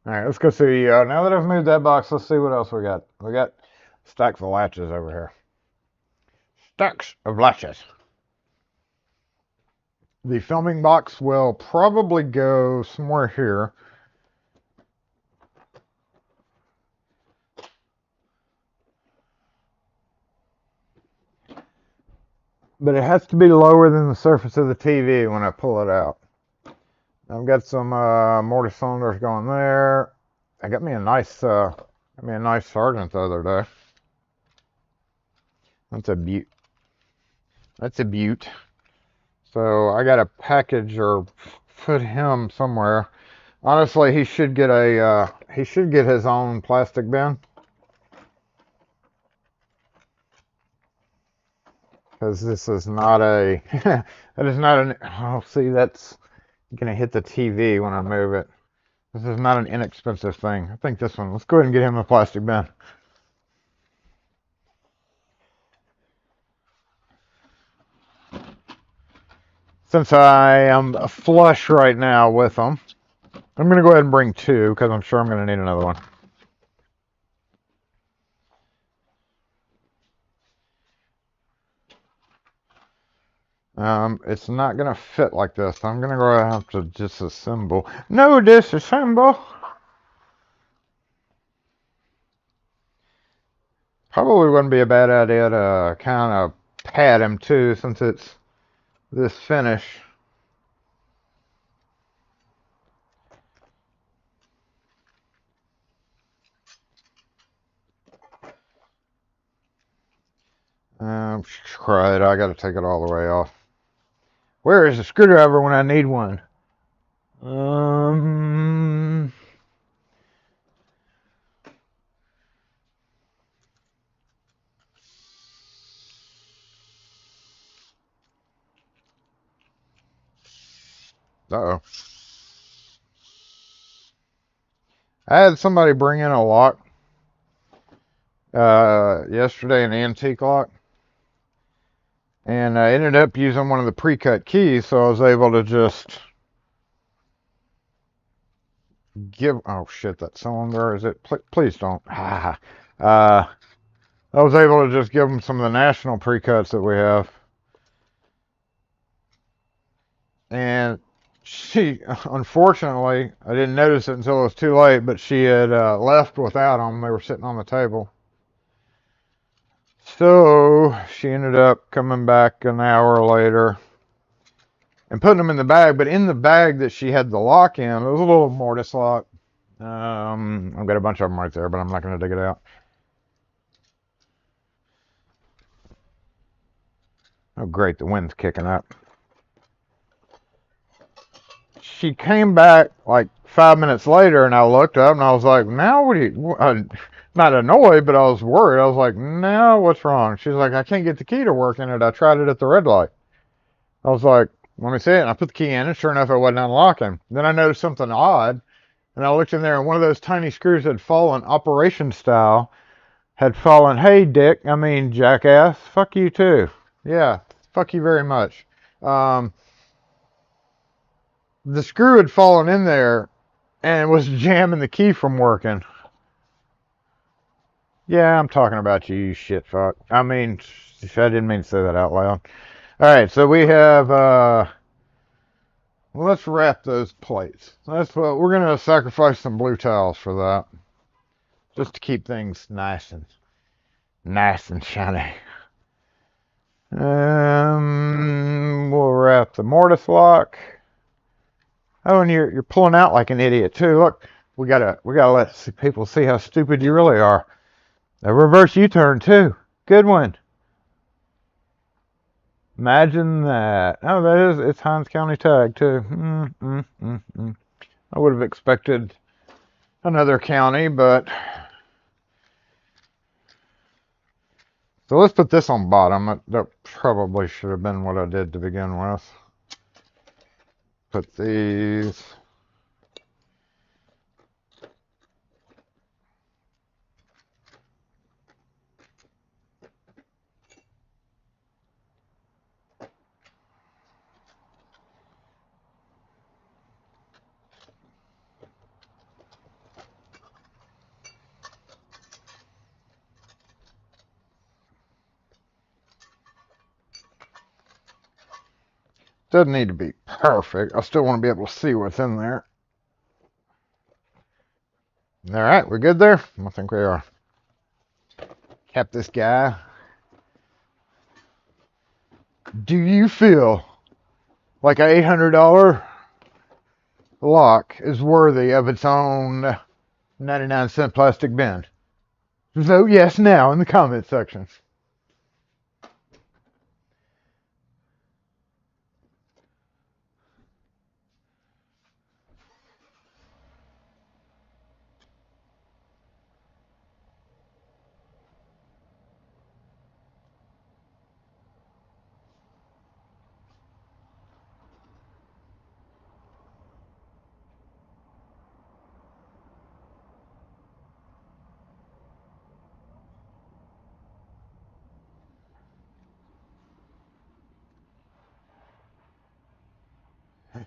All right, let's go see. Now that I've moved that box, let's see what else we got. We got stacks of latches over here. Stacks of latches. The filming box will probably go somewhere here. But it has to be lower than the surface of the TV when I pull it out. I've got some mortar cylinders going there. I got me a nice Sergeant the other day. That's a beaut. That's a beaut. So I got to package or put him somewhere. Honestly, he should get his own plastic bin. Because this is not a that is not an oh see that's gonna hit the TV when I move it. This is not an inexpensive thing. I think this one. Let's go ahead and get him a plastic bin. Since I am flush right now with them, I'm gonna go ahead and bring two because I'm sure I'm gonna need another one. It's not gonna fit like this. I'm gonna go have to disassemble. No, disassemble. Probably wouldn't be a bad idea to kind of pad him too, since it's this finish. Crud, I gotta take it all the way off. Where is the screwdriver when I need one? Uh-oh. I had somebody bring in a lock yesterday, an antique lock, and I ended up using one of the pre-cut keys, so I was able to just give. Oh shit, that cylinder is it? Please don't. I was able to just give them some of the national pre-cuts that we have, and she, unfortunately, I didn't notice it until it was too late, but she had left without them. They were sitting on the table. So she ended up coming back an hour later and putting them in the bag. But in the bag that she had the lock in, it was a little mortise lock. I've got a bunch of them right there, but I'm not going to dig it out. Oh, great. The wind's kicking up. She came back like 5 minutes later, and I looked up, and I was like, now what do you... not annoyed, but I was worried. I was like, now what's wrong? She's like, I can't get the key to work in it. I tried it at the red light. I was like, let me see it. And I put the key in, and sure enough, it wasn't unlocking. Then I noticed something odd, and I looked in there, and one of those tiny screws had fallen, operation style, had fallen. Hey, Dick, I mean, jackass, fuck you too. Yeah, fuck you very much. The screw had fallen in there and was jamming the key from working. Yeah, I'm talking about you, you shit fuck. I mean, I didn't mean to say that out loud. Alright, so we have, let's wrap those plates. That's what we're going to sacrifice some blue towels for that. Just to keep things nice and shiny. We'll wrap the mortise lock. Oh, and you're pulling out like an idiot too. Look, we gotta let people see how stupid you really are. A reverse U-turn too. Good one. Imagine that. Oh, it's Hines County tag too. I would have expected another county, but so let's put this on bottom. That probably should have been what I did to begin with. Put these. Doesn't need to be perfect. I still want to be able to see what's in there. All right, we're good there? I think we are. Cap this guy. Do you feel like an $800 lock is worthy of its own 99-cent plastic bin? Vote yes now in the comment section.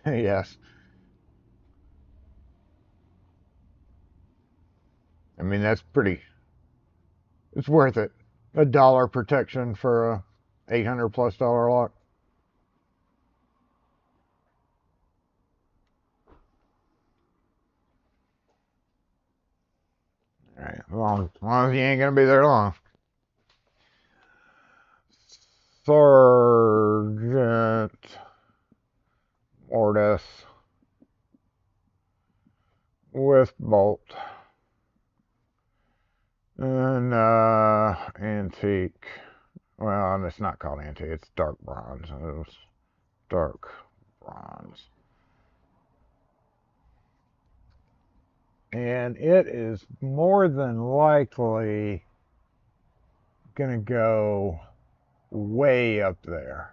Yes. I mean, that's pretty, it's worth it. $1 protection for a $800+ lock. All right, as long as you ain't gonna be there long. Sergeant Mortis with bolt and antique. Well, it's not called antique. It's dark bronze. It's dark bronze, and it is more than likely gonna go way up there.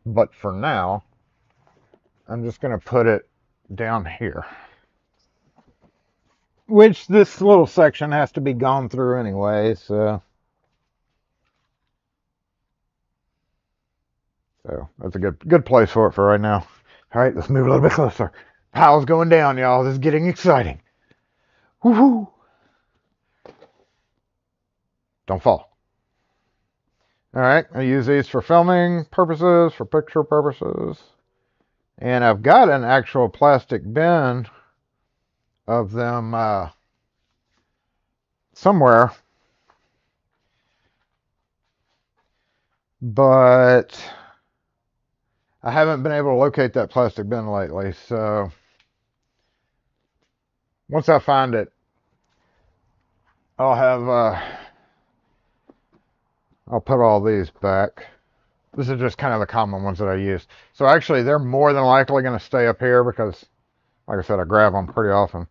But for now, I'm just going to put it down here. Which this little section has to be gone through anyway, so that's a good place for it for right now. All right, let's move a little bit closer. Pile's going down, y'all. This is getting exciting. Woohoo! Don't fall. All right, I use these for filming purposes, for picture purposes. And I've got an actual plastic bin of them somewhere. But I haven't been able to locate that plastic bin lately, so once I find it, I'll have I'll put all these back. This is just kind of the common ones that I use. So actually, they're more than likely going to stay up here because, like I said, I grab them pretty often.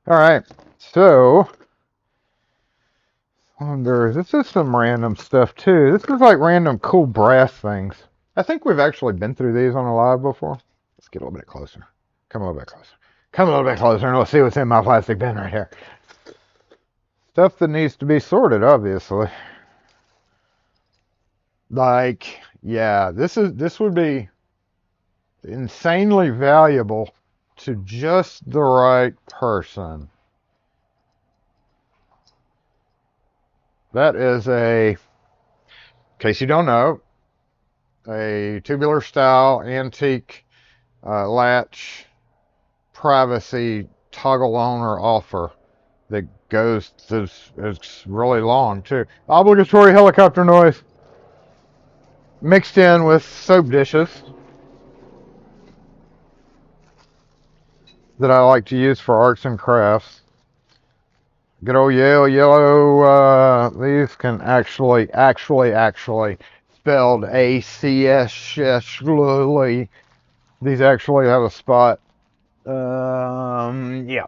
All right, so this is some random stuff too. This is like random cool brass things. I think we've actually been through these on a live before. Let's get a little bit closer. Come a little bit closer. Come a little bit closer and we'll see what's in my plastic bin right here. Stuff that needs to be sorted, obviously. Like, yeah, this would be insanely valuable to just the right person. That is in case you don't know, a tubular style antique latch privacy toggle on or offer that goes to, it's really long too. Obligatory helicopter noise mixed in with soap dishes that I like to use for arts and crafts. Good old yellow, these can actually spelled ACS. These actually have a spot. Yeah.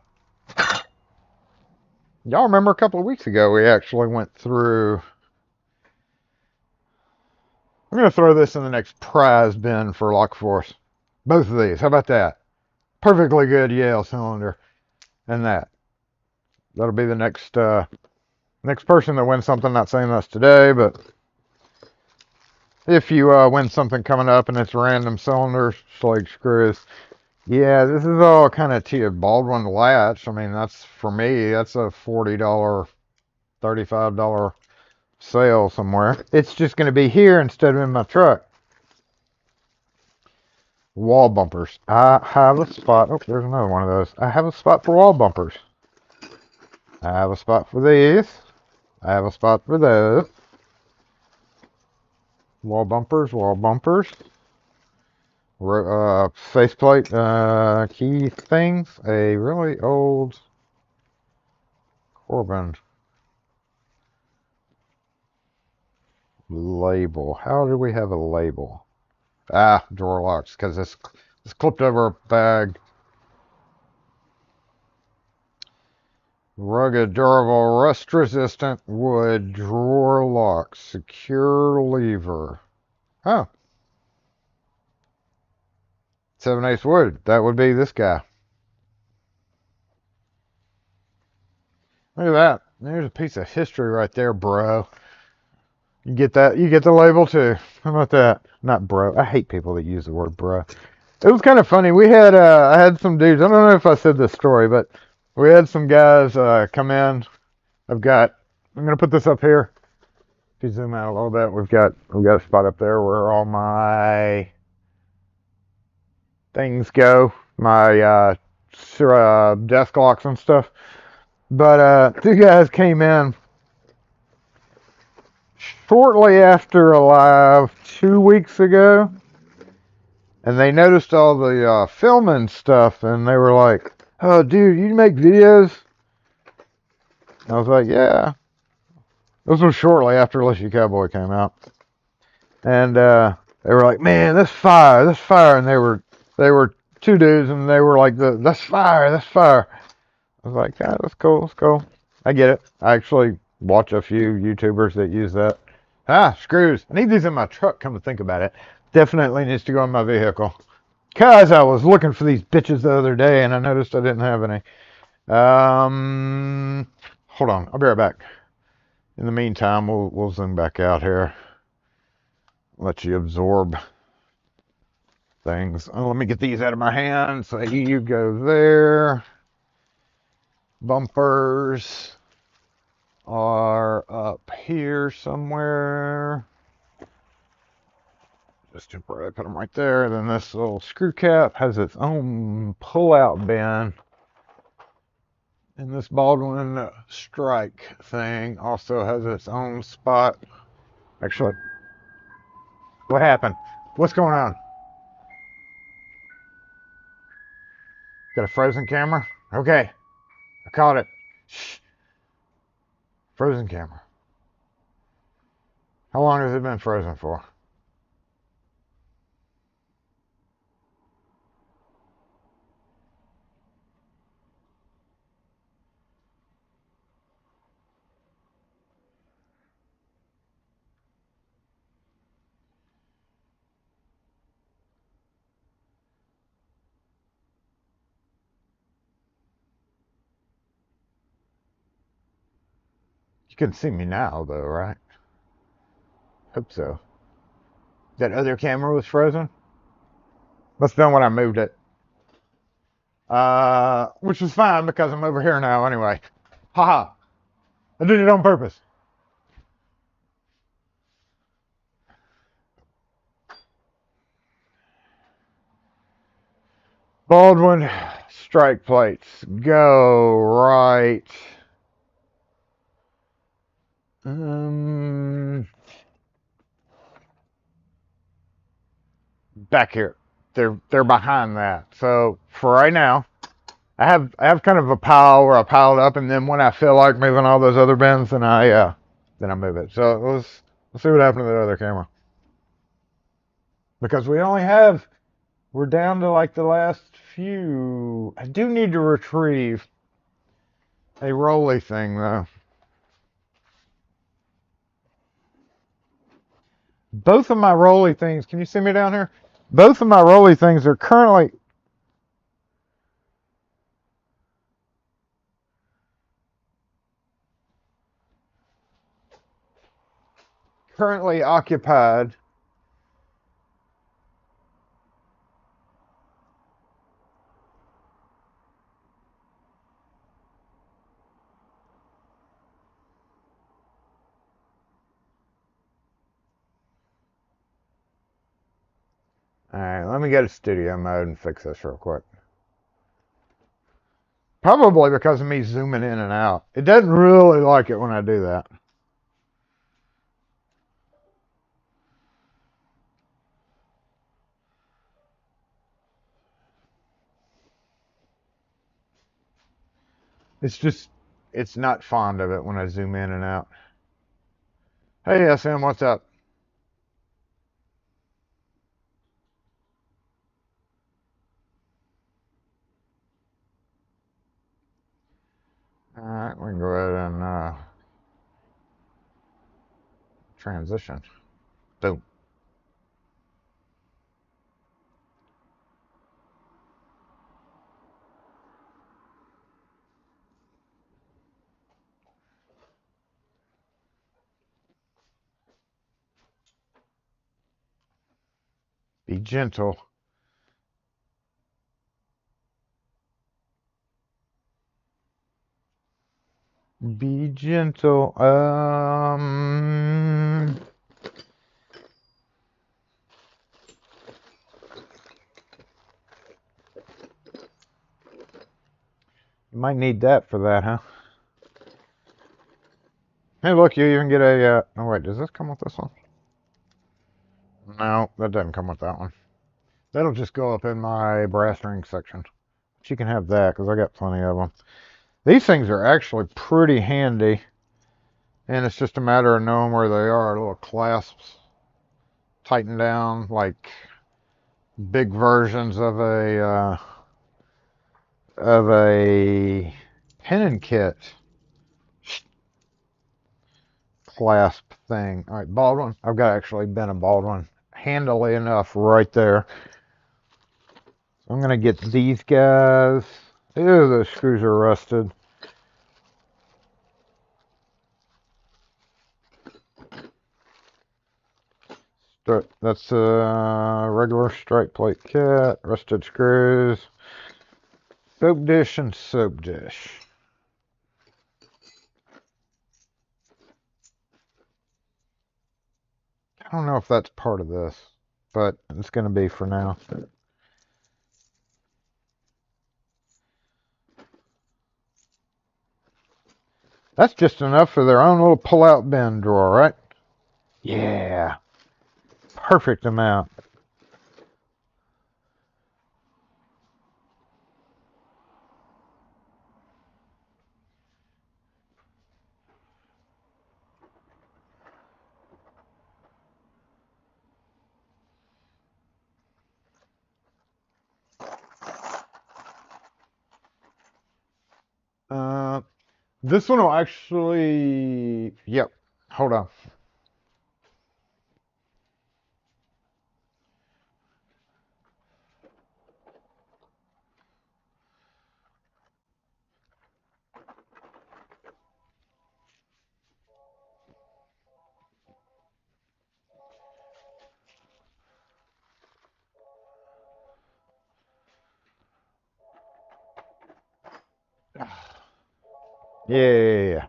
Y'all remember a couple of weeks ago we actually went through. I'm going to throw this in the next prize bin for Lock Force. Both of these. How about that? Perfectly good Yale cylinder. And that. That'll be the next person that wins something. Not saying that's today, but if you win something coming up and it's random cylinders, slag screws, Yeah, this is all kind of to your Baldwin latch. I mean, that's for me, that's a $40, $35 sale somewhere. It's just going to be here instead of in my truck. Wall bumpers. I have a spot. Oh, there's another one of those. I have a spot for wall bumpers. I have a spot for these. I have a spot for those. Wall bumpers, wall bumpers. Faceplate key things. A really old Corbin label. How do we have a label? Ah, drawer locks, because it's clipped over a bag. Rugged, durable, rust-resistant wood drawer lock. Secure lever. Oh, 7/8 wood. That would be this guy. Look at that. There's a piece of history right there, bro. You get that? You get the label too. How about that? Not bro. I hate people that use the word bro. It was kind of funny. I had some dudes. I don't know if I said this story, but we had some guys come in. I'm gonna put this up here. If you zoom out a little bit, we've got a spot up there where all my things go, my desk locks and stuff. But two guys came in shortly after a live 2 weeks ago, and they noticed all the filming stuff, and they were like, "Oh, dude, you make videos?" I was like, "Yeah." This was shortly after Lishy Cowboy came out, and they were like, "Man, that's fire, that's fire," and they were two dudes, and they were like, "That's fire, that's fire." I was like, "Yeah, that's cool, that's cool." I get it. I actually watch a few YouTubers that use that. Ah, screws. I need these in my truck, come to think about it. Definitely needs to go in my vehicle. Cause I was looking for these bitches the other day and I noticed I didn't have any. Hold on, I'll be right back. In the meantime, we'll zoom back out here. Let you absorb things. Oh, let me get these out of my hand. So you go there. Bumpers are up here somewhere. Just temporarily put them right there. Then this little screw cap has its own pull-out bin. And this Baldwin strike thing also has its own spot. Actually, what happened? What's going on? Got a frozen camera? Okay, I caught it. Shh. Frozen camera. How long has it been frozen for? You can see me now, though, right? Hope so. That other camera was frozen? Must have been when I moved it. Which was fine because I'm over here now anyway. Haha. I did it on purpose. Baldwin strike plates. Go right. Back here. They're behind that. So for right now, I have kind of a pile where I piled up, and then when I feel like moving all those other bins, then I move it. So let's see what happened to the other camera, because we're down to like the last few. I do need to retrieve a rolly thing though. Both of my rolly things. Can you see me down here? Both of my rolly things are currently occupied Alright, let me go to studio mode and fix this real quick. Probably because of me zooming in and out. It doesn't really like it when I do that. It's not fond of it when I zoom in and out. Hey, SM, what's up? Alright, we can go ahead and transition. Boom. Be gentle. Be gentle. You might need that for that, huh? Hey, look, you even get a, oh wait, does this come with this one? No, that doesn't come with that one. That'll just go up in my brass ring section. But you can have that, because I got plenty of them. These things are actually pretty handy. And it's just a matter of knowing where they are. Little clasps tighten down, like big versions of a pennon kit clasp thing. All right, bald one. I've got actually been a bald one handily enough right there. So I'm gonna get these guys. Ew, those screws are rusted. That's a regular strike plate kit, rusted screws, soap dish, and soap dish. I don't know if that's part of this, but it's going to be for now. That's just enough for their own little pull-out bin drawer, right? Yeah. Perfect amount. This one will actually... Yep. Hold on. Yeah.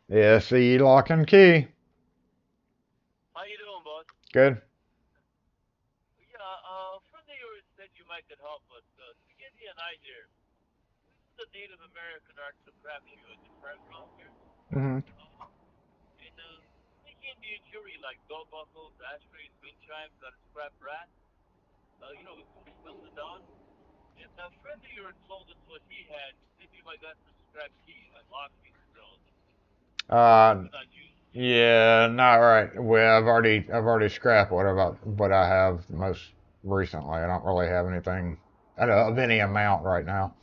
SE lock and key. How you doing, boss? Good. Yeah, friend of yours said you might could help us. To give you an idea, this is a Native American aristocrat shoe in the front row here. Mm-hmm. And they came to your jewelry like belt buckles, ashtrays, wind chimes, got a scrap brass. We melted down. And a friend of yours told us what he had. Said you might got some scrap keys, like Locksmith drills. Not used. Yeah, not right. Well, I've already scrapped what I have most recently. I don't really have anything of any amount right now.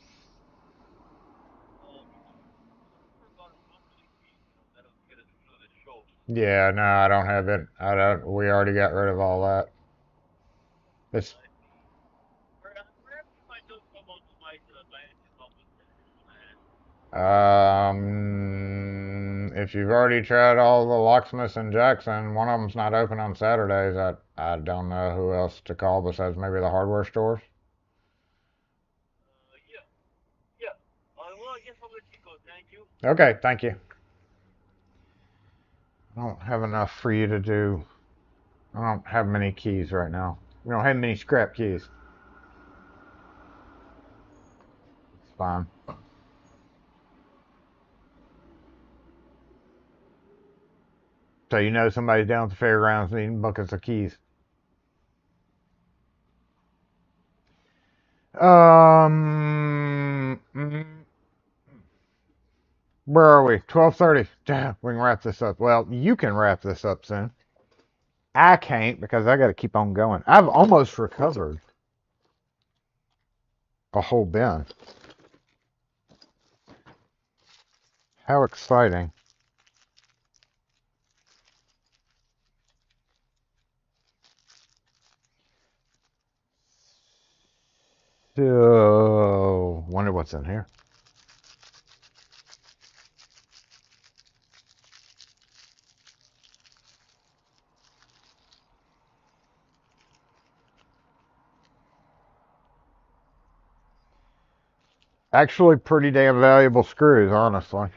About a monthly fee, that'll get us through the show. Yeah, no, I don't have it. I don't. We already got rid of all that. It's I see. Perhaps you might know someone who might like to help us plan. if you've already tried all the locksmiths in Jackson, one of them's not open on Saturdays. I don't know who else to call besides maybe the hardware stores. Yeah, yeah. Well, I guess I'll let you go. Thank you. Okay, thank you. I don't have enough for you to do. I don't have many keys right now. We don't have many scrap keys. It's fine. So you know somebody's down at the fairgrounds needing buckets of keys. Where are we? 12:30. Damn, we can wrap this up. Well, you can wrap this up soon. I can't because I got to keep on going. I've almost recovered a whole bin. How exciting. So, wonder what's in here. Actually, pretty damn valuable screws, honestly.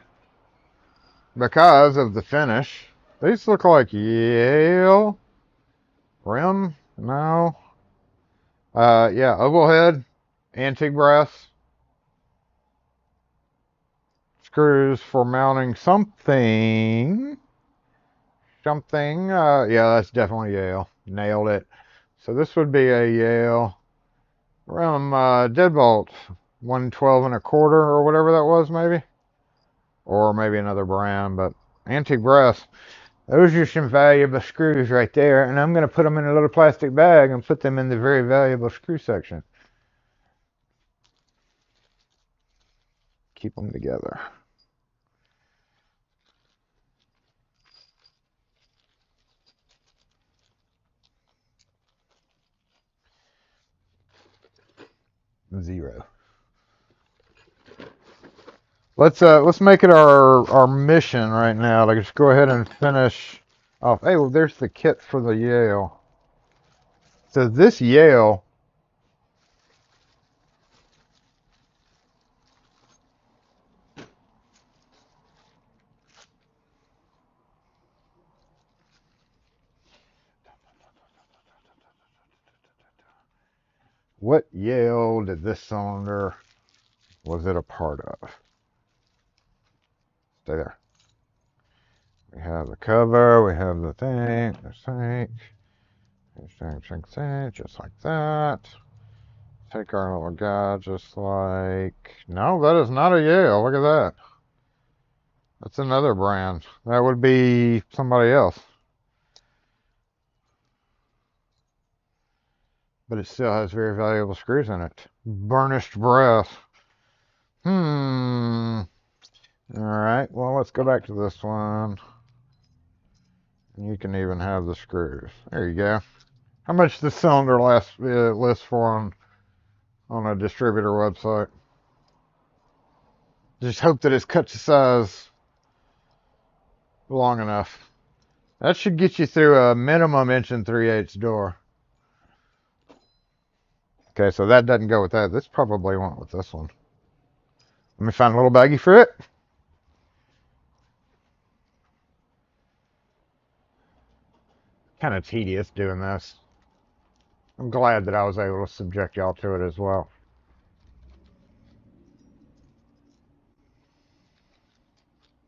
Because of the finish. These look like Yale rim. No. Yeah, oval head, antique brass screws for mounting something. Yeah, that's definitely Yale. Nailed it. So this would be a Yale rim deadbolt, 112 and a quarter or whatever that was, maybe, or maybe another brand, but antique brass. Those are some valuable screws right there, and I'm going to put them in a little plastic bag and put them in the very valuable screw section. Keep them together. Zero. Let's make it our mission right now. Like, just go ahead and finish off. Hey, well, there's the kit for the Yale. So this Yale. What Yale did this cylinder, was it a part of? Stay there. We have the cover, we have the thing, just like that. Take our little guy, just like, no, that is not a Yale, look at that. That's another brand. That would be somebody else. But it still has very valuable screws in it. Burnished brass. Alright, well, let's go back to this one. And you can even have the screws. There you go. How much the cylinder lists for on a distributor website? Just hope that it's cut to size long enough. That should get you through a minimum 1 3/8 door. Okay, so that doesn't go with that. This probably went with this one. Let me find a little baggie for it. Kind of tedious doing this. I'm glad that I was able to subject y'all to it as well.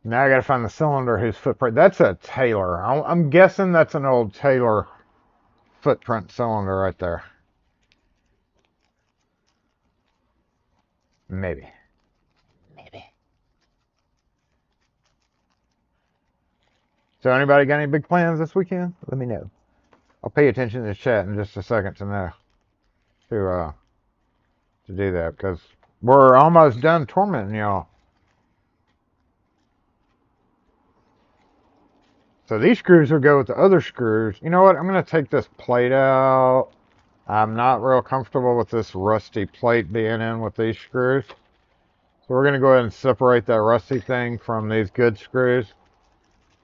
Now I gotta find the cylinder whose footprint. That's a Taylor. I'm guessing that's an old Taylor footprint cylinder right there. Maybe. So anybody got any big plans this weekend? Let me know. I'll pay attention to the chat in just a second to know to do that, because we're almost done tormenting y'all. So these screws will go with the other screws. You know what? I'm going to take this plate out. I'm not real comfortable with this rusty plate being in with these screws. So we're going to go ahead and separate that rusty thing from these good screws.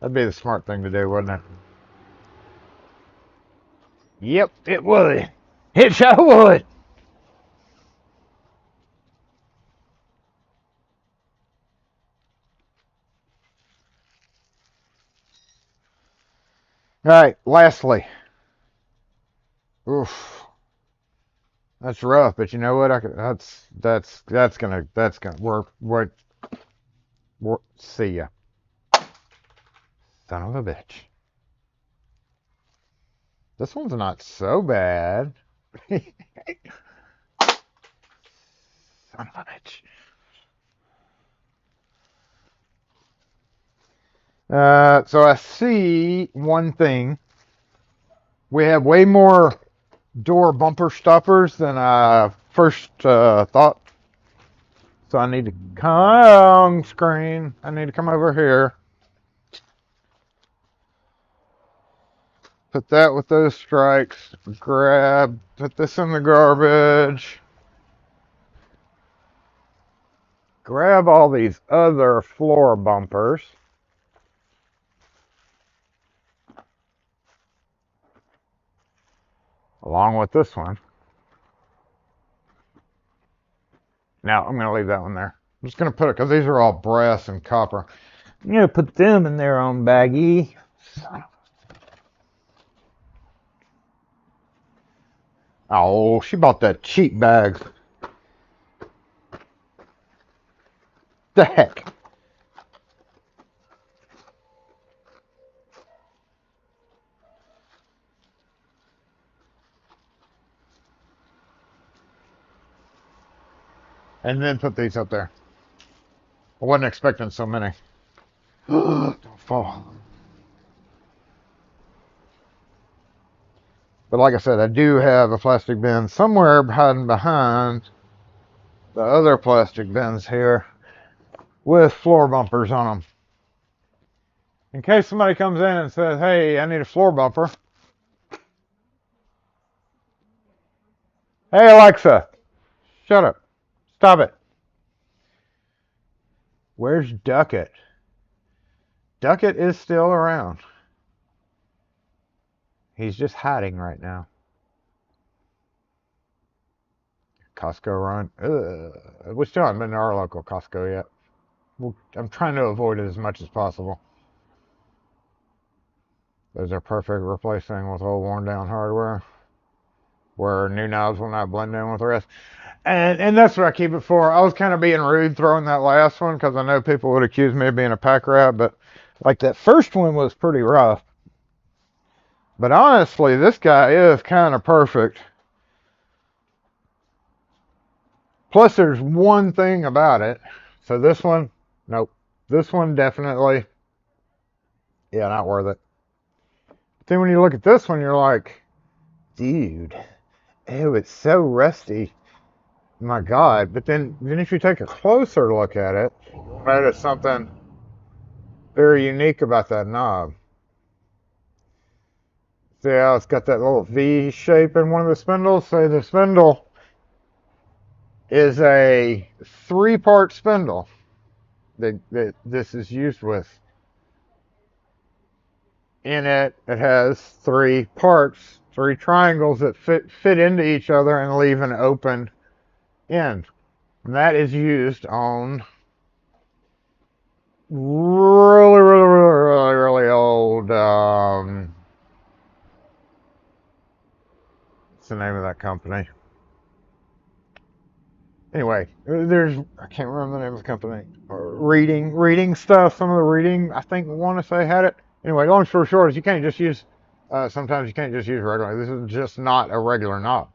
That'd be the smart thing to do, wouldn't it? Yep, it would. It sure would. All right, lastly. Oof. That's rough, but you know what? That's gonna work. See ya, son of a bitch. This one's not so bad. Son of a bitch. So I see one thing. We have way more door bumper stoppers than I first thought. So I need to come on screen. I need to come over here. Put that with those strikes. Put this in the garbage. Grab all these other floor bumpers. Along with this one. Now, I'm going to leave that one there. I'm just going to put it, because these are all brass and copper. I'm going to put them in their own baggie. Oh, she bought that cheap bag. The heck? And then put these up there. I wasn't expecting so many. Don't fall. But like I said, I do have a plastic bin somewhere hiding behind the other plastic bins here with floor bumpers on them. In case somebody comes in and says, hey, I need a floor bumper. Hey, Alexa, shut up. Stop it. Where's Duckett? Duckett is still around. He's just hiding right now. Costco run. We still haven't been to our local Costco yet. I'm trying to avoid it as much as possible. Those are perfect replacing with old worn down hardware where new knobs will not blend in with the rest. And that's what I keep it for. I was kind of being rude throwing that last one because I know people would accuse me of being a pack rat, but like that first one was pretty rough. But honestly, this guy is kind of perfect. Plus, there's one thing about it. So this one, nope. This one definitely, yeah, not worth it. But then when you look at this one, you're like, dude, ew, it's so rusty. My God. But then if you take a closer look at it, notice something very unique about that knob. See how it's got that little V shape in one of the spindles? So the spindle is a 3-part spindle that this is used with. In it, it has 3 parts, 3 triangles that fit into each other and leave an open end. And that is used on really old, what's the name of that company? Anyway, I can't remember the name of the company. Reading stuff. Some of the reading, I think, want to say had it. Anyway, long story short is you can't just use, sometimes you can't just use regular. This is just not a regular knob.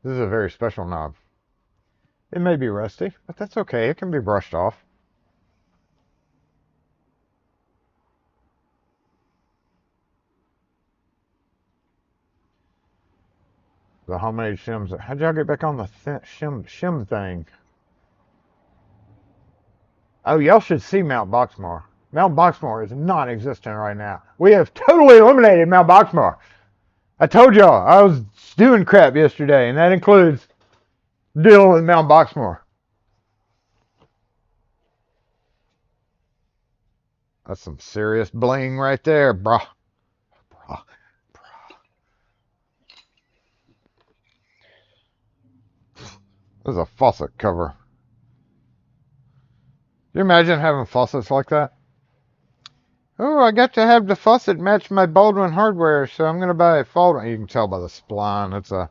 This is a very special knob. It may be rusty, but that's okay. It can be brushed off. The homemade shims. How'd y'all get back on the shim thing? Oh, y'all should see Mount Boxmore. Mount Boxmore is non-existent right now. We have totally eliminated Mount Boxmore. I told y'all I was doing crap yesterday, and that includes dealing with Mount Boxmore. That's some serious bling right there, brah. This is a faucet cover. Can you imagine having faucets like that? Oh, I got to have the faucet match my Baldwin hardware, so I'm going to buy a Baldwin. You can tell by the spline. It's a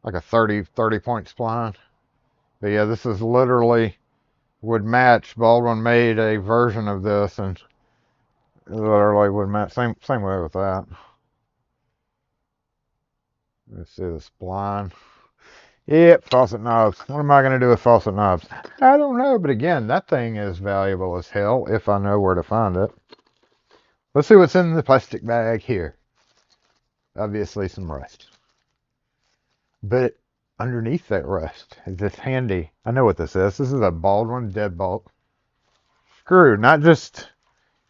like a 30 point spline. But yeah, this is literally would match. Baldwin made a version of this and it literally would match. Same way with that. Let's see the spline. Yep, faucet knobs. What am I going to do with faucet knobs? I don't know, but again, that thing is valuable as hell if I know where to find it. Let's see what's in the plastic bag here. Obviously some rust. But underneath that rust is this handy, I know what this is. This is a Baldwin deadbolt screw, not just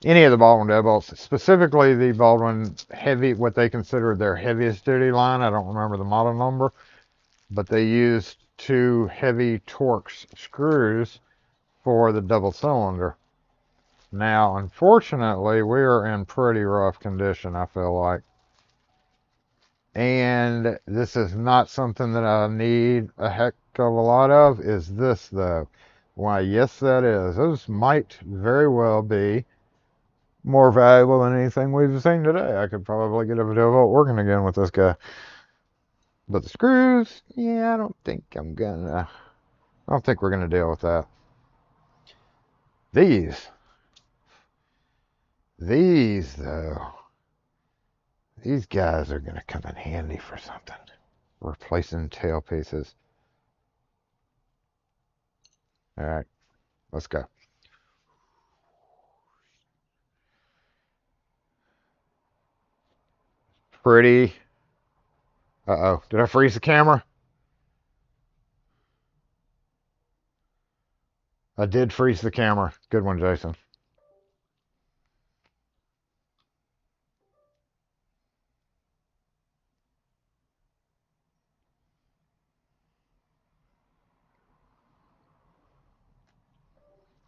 any of the Baldwin deadbolts, specifically the Baldwin heavy, what they consider their heaviest duty line. I don't remember the model number, but they used 2 heavy Torx screws for the double cylinder. Now, unfortunately, we are in pretty rough condition, I feel like. And this is not something that I need a heck of a lot of. Is this, though? Why, yes, that is. Those might very well be more valuable than anything we've seen today. I could probably get a video about working again with this guy. But the screws, yeah, I don't think we're gonna deal with that. These though, these guys are gonna come in handy for something. Replacing tailpieces. All right, let's go. Pretty. Uh-oh, did I freeze the camera? I did freeze the camera. Good one, Jason.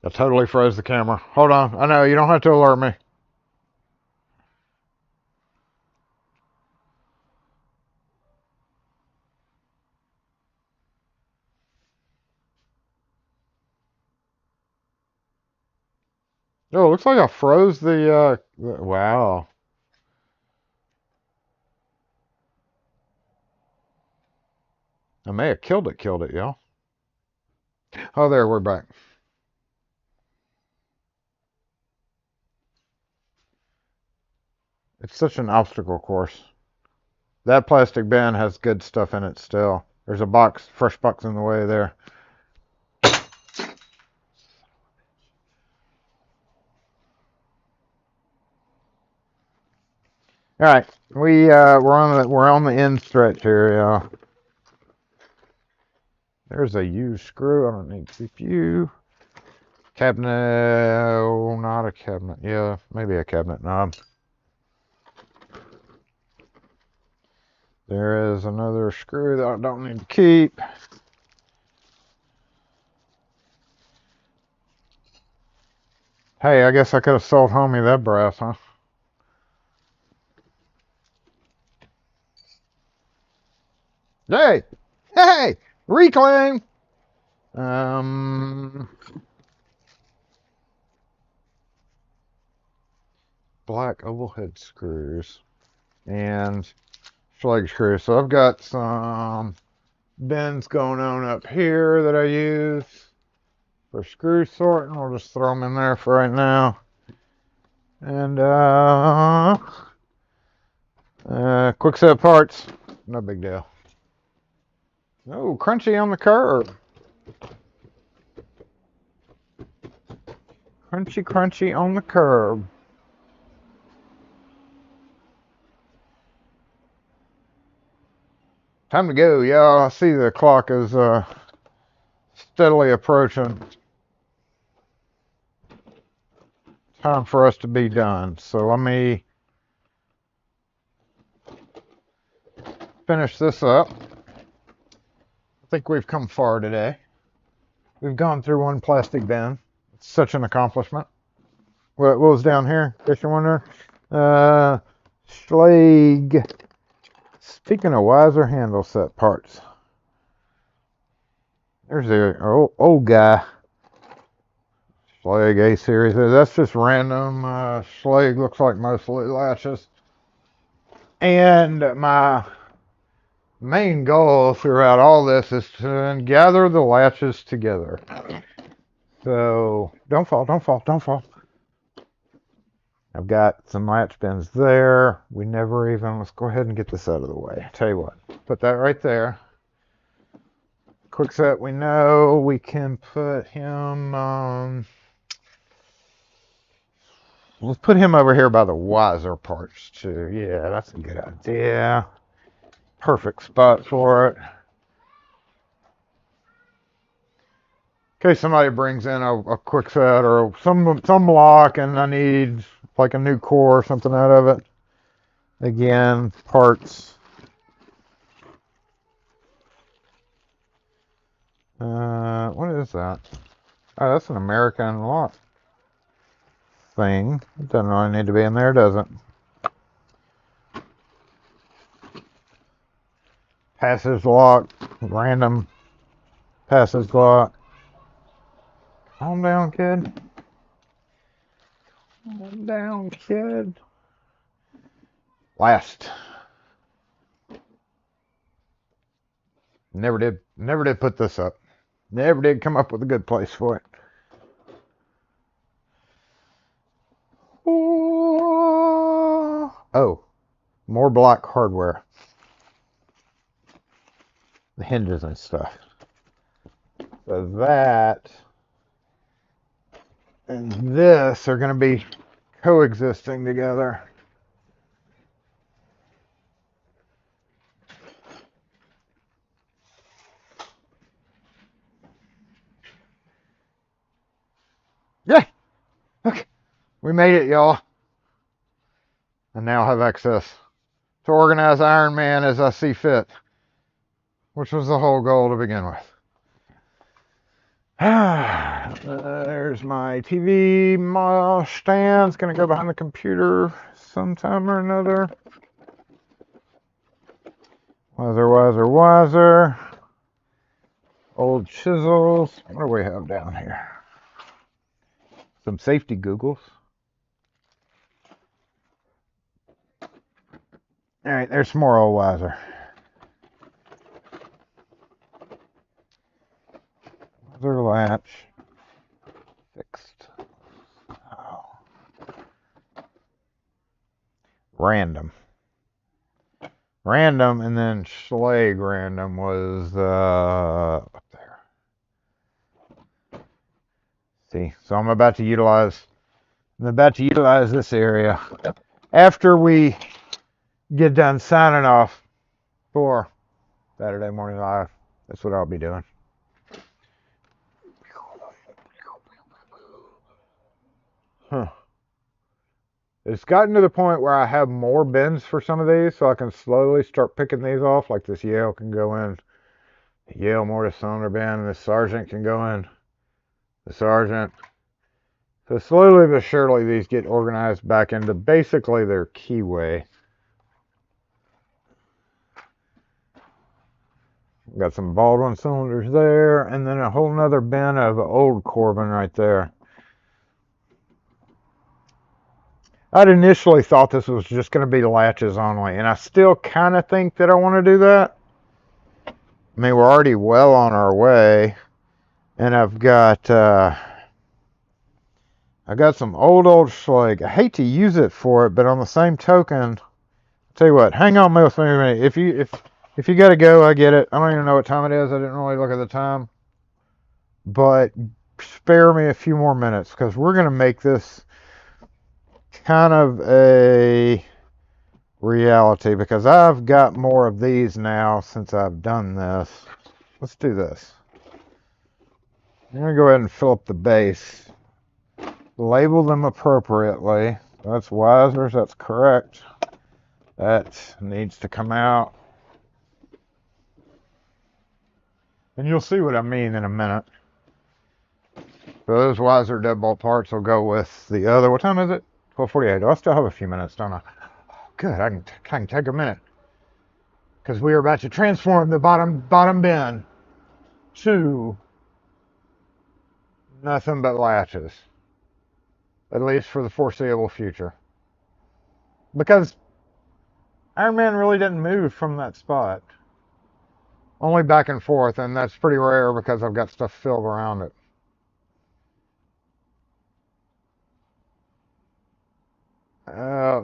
I totally froze the camera. Hold on. I know, you don't have to alert me. Oh, it looks like I froze the, wow. I may have killed it, y'all. Oh, there, we're back. It's such an obstacle course. That plastic bin has good stuff in it still. There's a box, fresh box in the way there. All right, we're on the end stretch here, y'all. There's a used screw. I don't need CPU. Cabinet, oh, not a cabinet. Yeah, maybe a cabinet knob. There is another screw that I don't need to keep. Hey, I guess I could have sold homie that brass, huh? Hey, hey, reclaim. Black oval head screws and Schleg screws. So I've got some bins going on up here that I use for screw sorting. I'll just throw them in there for right now. And quick set of parts, no big deal. Oh, crunchy on the curb. Crunchy, crunchy on the curb. Time to go, y'all. I see the clock is steadily approaching. Time for us to be done. So let me finish this up. I think we've come far today. We've gone through one plastic bin. It's such an accomplishment. What was down here? In case you're wondering. Schleg. Speaking of wiser handle set parts. There's the old guy. Schleg A series. That's just random. Schleg looks like mostly latches. And my main goal throughout all this is to gather the latches together. So don't fall, don't fall, don't fall. I've got some latch pins there. We never even, let's go ahead and get this out of the way. Tell you what, put that right there. Quick set, we know we can put him, let's put him over here by the wiser parts too. Yeah, that's a good idea. Perfect spot for it. In case somebody brings in a quick set or some lock and I need like a new core or something out of it. Again, parts. What is that? Oh, that's an American lock thing. It doesn't really need to be in there, does it? Passage lock, random passage lock. Calm down, kid. Calm down, kid. Last. Never did put this up. Never did come up with a good place for it. Oh, more black hardware. The hinges and stuff. So that and this are going to be coexisting together. Yeah. Okay. We made it, y'all. I now have access to organize Iron Man as I see fit, which was the whole goal to begin with. There's my TV stand. It's going to go behind the computer sometime or another. Wiser. Old chisels. What do we have down here? Some safety googles. All right, there's some more old wiser. Wiser latch. Fixed. Oh. Random, and then Schlag random was up there. See, so I'm about to utilize this area after we get done signing off for Saturday Morning Live. That's what I'll be doing. It's gotten to the point where I have more bins for some of these, so I can slowly start picking these off. Like this Yale can go in the Yale mortise cylinder bin, and this Sargent can go in the Sargent. So slowly but surely these get organized back into basically their keyway. Got some Baldwin cylinders there, and then a whole nother bin of old Corbin right there. I'd initially thought this was just going to be latches only, and I still kind of think that I want to do that. I mean, we're already well on our way, and I've got some old Schlag. I hate to use it for it, but on the same token, I'll tell you what, hang on with me a minute. If you got to go, I get it. I don't even know what time it is. I didn't really look at the time, but spare me a few more minutes because we're going to make this kind of a reality because I've got more of these now since I've done this. Let's do this. I'm going to go ahead and fill up the base. Label them appropriately. That's Wisers, that's correct. That needs to come out. And you'll see what I mean in a minute. So those Wiser deadbolt parts will go with the other. What time is it? 12:48. Oh, I still have a few minutes, don't I? Good, I can take a minute. Because we are about to transform the bottom bin to nothing but latches. At least for the foreseeable future. Because Iron Man really didn't move from that spot. only back and forth, and that's pretty rare because I've got stuff filled around it.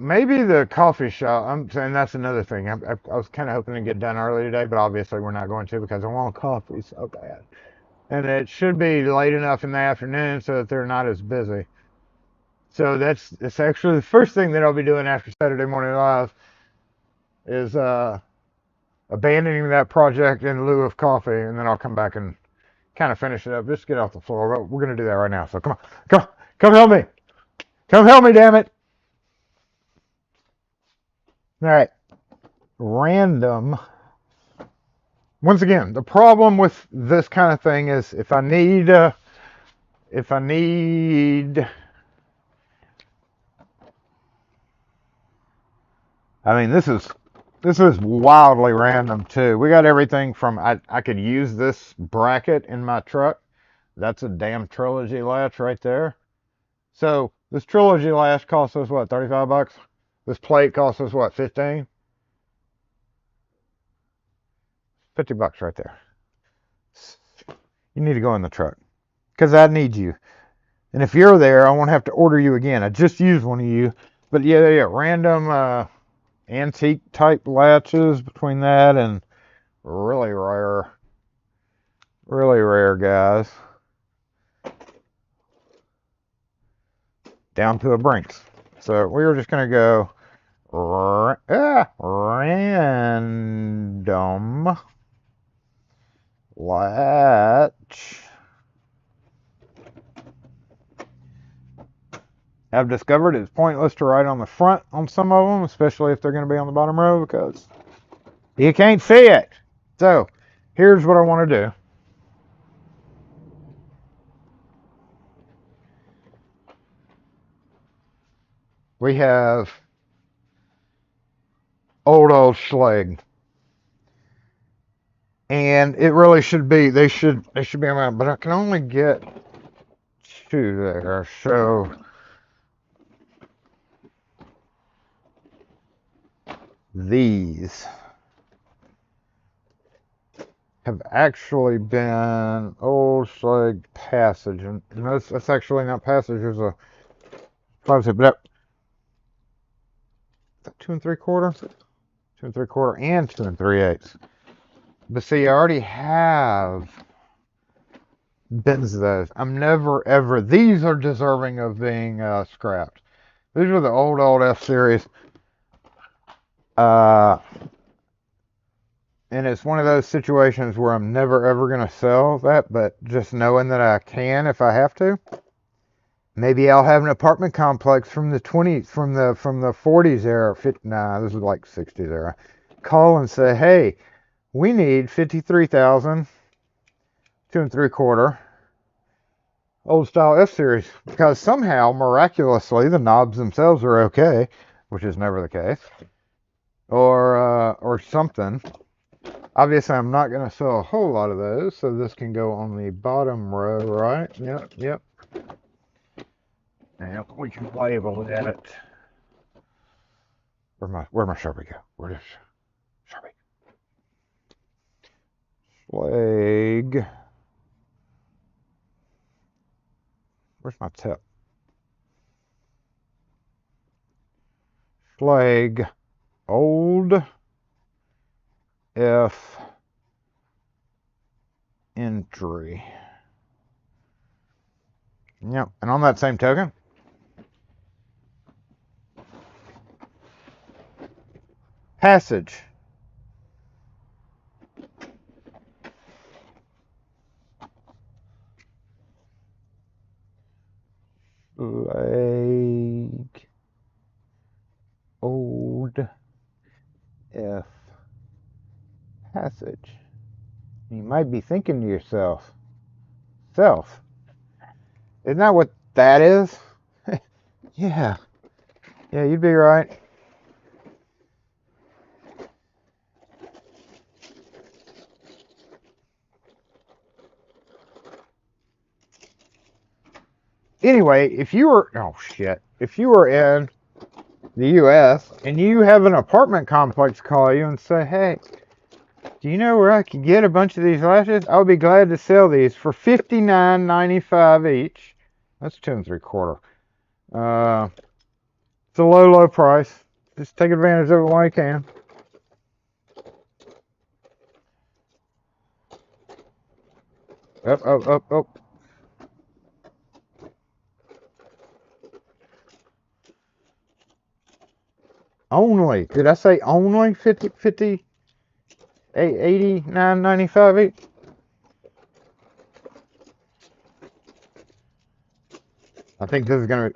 Maybe the coffee shop. I'm saying that's another thing. I was kind of hoping to get done early today, but obviously we're not going to because I want coffee so bad. And it should be late enough in the afternoon so that they're not as busy. So it's actually the first thing that I'll be doing after Saturday Morning Live is abandoning that project in lieu of coffee, and then I'll come back and kind of finish it up. Just get off the floor. But we're gonna do that right now. So come on, come help me. Come help me, damn it. All right. Random. Once again, the problem with this kind of thing is if I need, I mean, this is wildly random too. We got everything from I could use this bracket in my truck. That's a damn trilogy latch right there. So this trilogy latch costs us what, 35 bucks? This plate costs us what, 15? 50 bucks right there. You need to go in the truck because I need you. And if you're there, I won't have to order you again. I just used one of you. But yeah, random antique type latches between that and really rare guys. Down to the Brinks. So we were just going to go random latch. I've discovered it's pointless to write on the front on some of them, especially if they're going to be on the bottom row because you can't see it. So here's what I want to do. We have old Schleg. And it really should be, they should be around, but I can only get two there. So these have actually been old Schleg Passage, and that's actually not Passage. There's a but that 2 3/4, 2 3/4, and 2 3/8. But see, I already have bins of those. I'm never ever. These are deserving of being scrapped. These are the old F series. And it's one of those situations where I'm never ever gonna sell that, but just knowing that I can if I have to. Maybe I'll have an apartment complex from the 20s, from the 40s era. Nah, this is like 60s era. Call and say, hey, we need 53,000, 2 3/4, old style F series, because somehow miraculously the knobs themselves are okay, which is never the case, or something. Obviously, I'm not going to sell a whole lot of those, so this can go on the bottom row, right? Yep. Now we can label it. Where'd my Sharpie go? Where is Sharpie? Schleg. Where's my tip? Schleg. Old F entry. Yep, and on that same token, Passage. Like old F Passage. You might be thinking to yourself, isn't that what that is? Yeah, you'd be right. Anyway, if you were in the U.S. and you have an apartment complex call you and say, hey, Do you know where I could get a bunch of these lashes? I would be glad to sell these for $59.95 each. That's 2 3/4. It's a low, low price. Just take advantage of it while you can. Up, up, up, up. Only, did I say only 89.95 each? I think this is gonna be.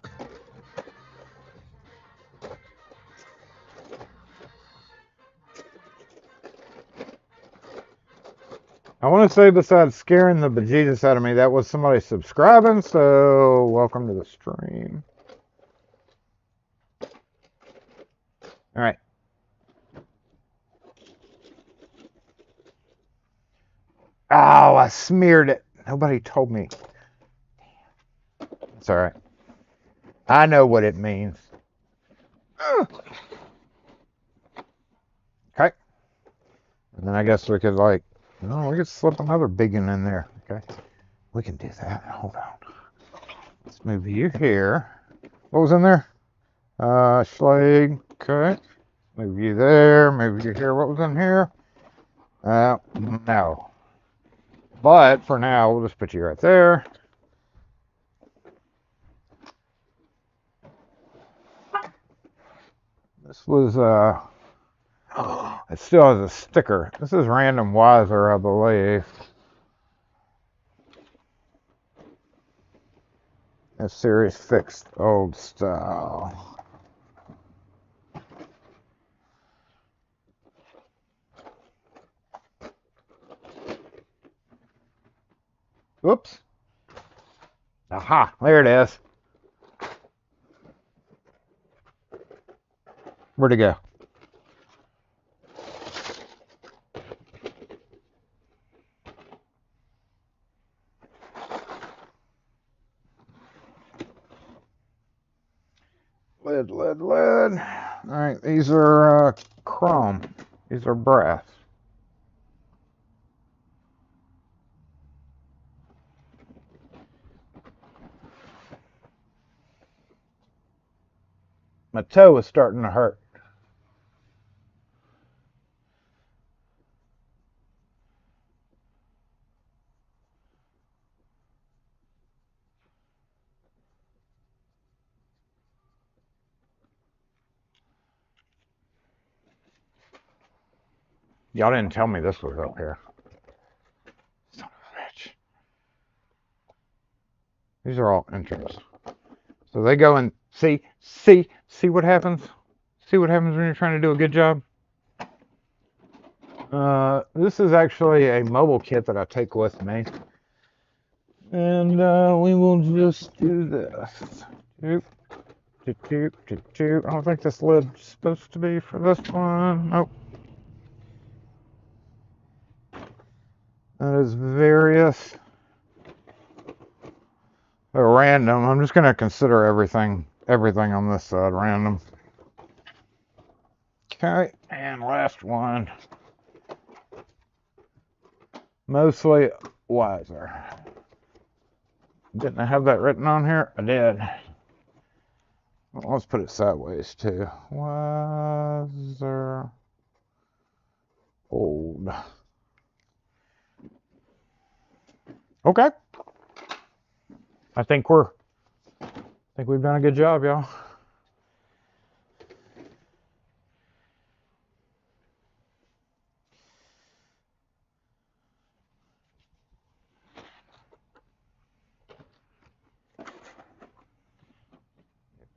I want to say, besides scaring the bejesus out of me, that was somebody subscribing, so welcome to the stream. Alright. Oh, I smeared it. Nobody told me. It's alright. I know what it means. Okay. And then I guess we could, like, no, we could slip another big one in there. Okay. We can do that. Hold on. Let's move you here. What was in there? Schlag. Okay. Move you there. Move you here. What was in here? No. But for now, we'll just put you right there. This was, it still has a sticker. This is Random Wiser, I believe. A series fixed old style. Oops. Aha, there it is. Where'd it go? Lead. Alright, these are chrome. These are brass. My toe is starting to hurt. Y'all didn't tell me this was up here. Son of a bitch. These are all entrance. So they go and see what happens? See what happens when you're trying to do a good job? This is actually a mobile kit that I take with me. And we will just do this. I don't think this lid's supposed to be for this one. Nope. That is various. Random. I'm just going to consider everything on this side random. Okay, and last one. Mostly wiser. Didn't I have that written on here? I did. Well, let's put it sideways too. Wiser. Old. Okay. I think we've done a good job, y'all.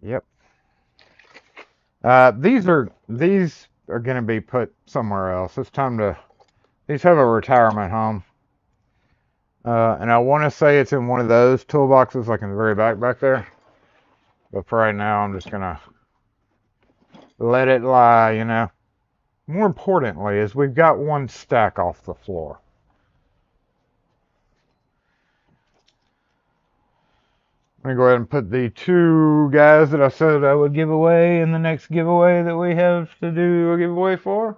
Yep. These are going to be put somewhere else. It's time to. These have a retirement home. And I want to say it's in one of those toolboxes, like in the very back there. But for right now, I'm just going to let it lie, you know. More importantly is we've got one stack off the floor. I'm going to go ahead and put the 2 guys that I said I would give away in the next giveaway that we have to do a giveaway for.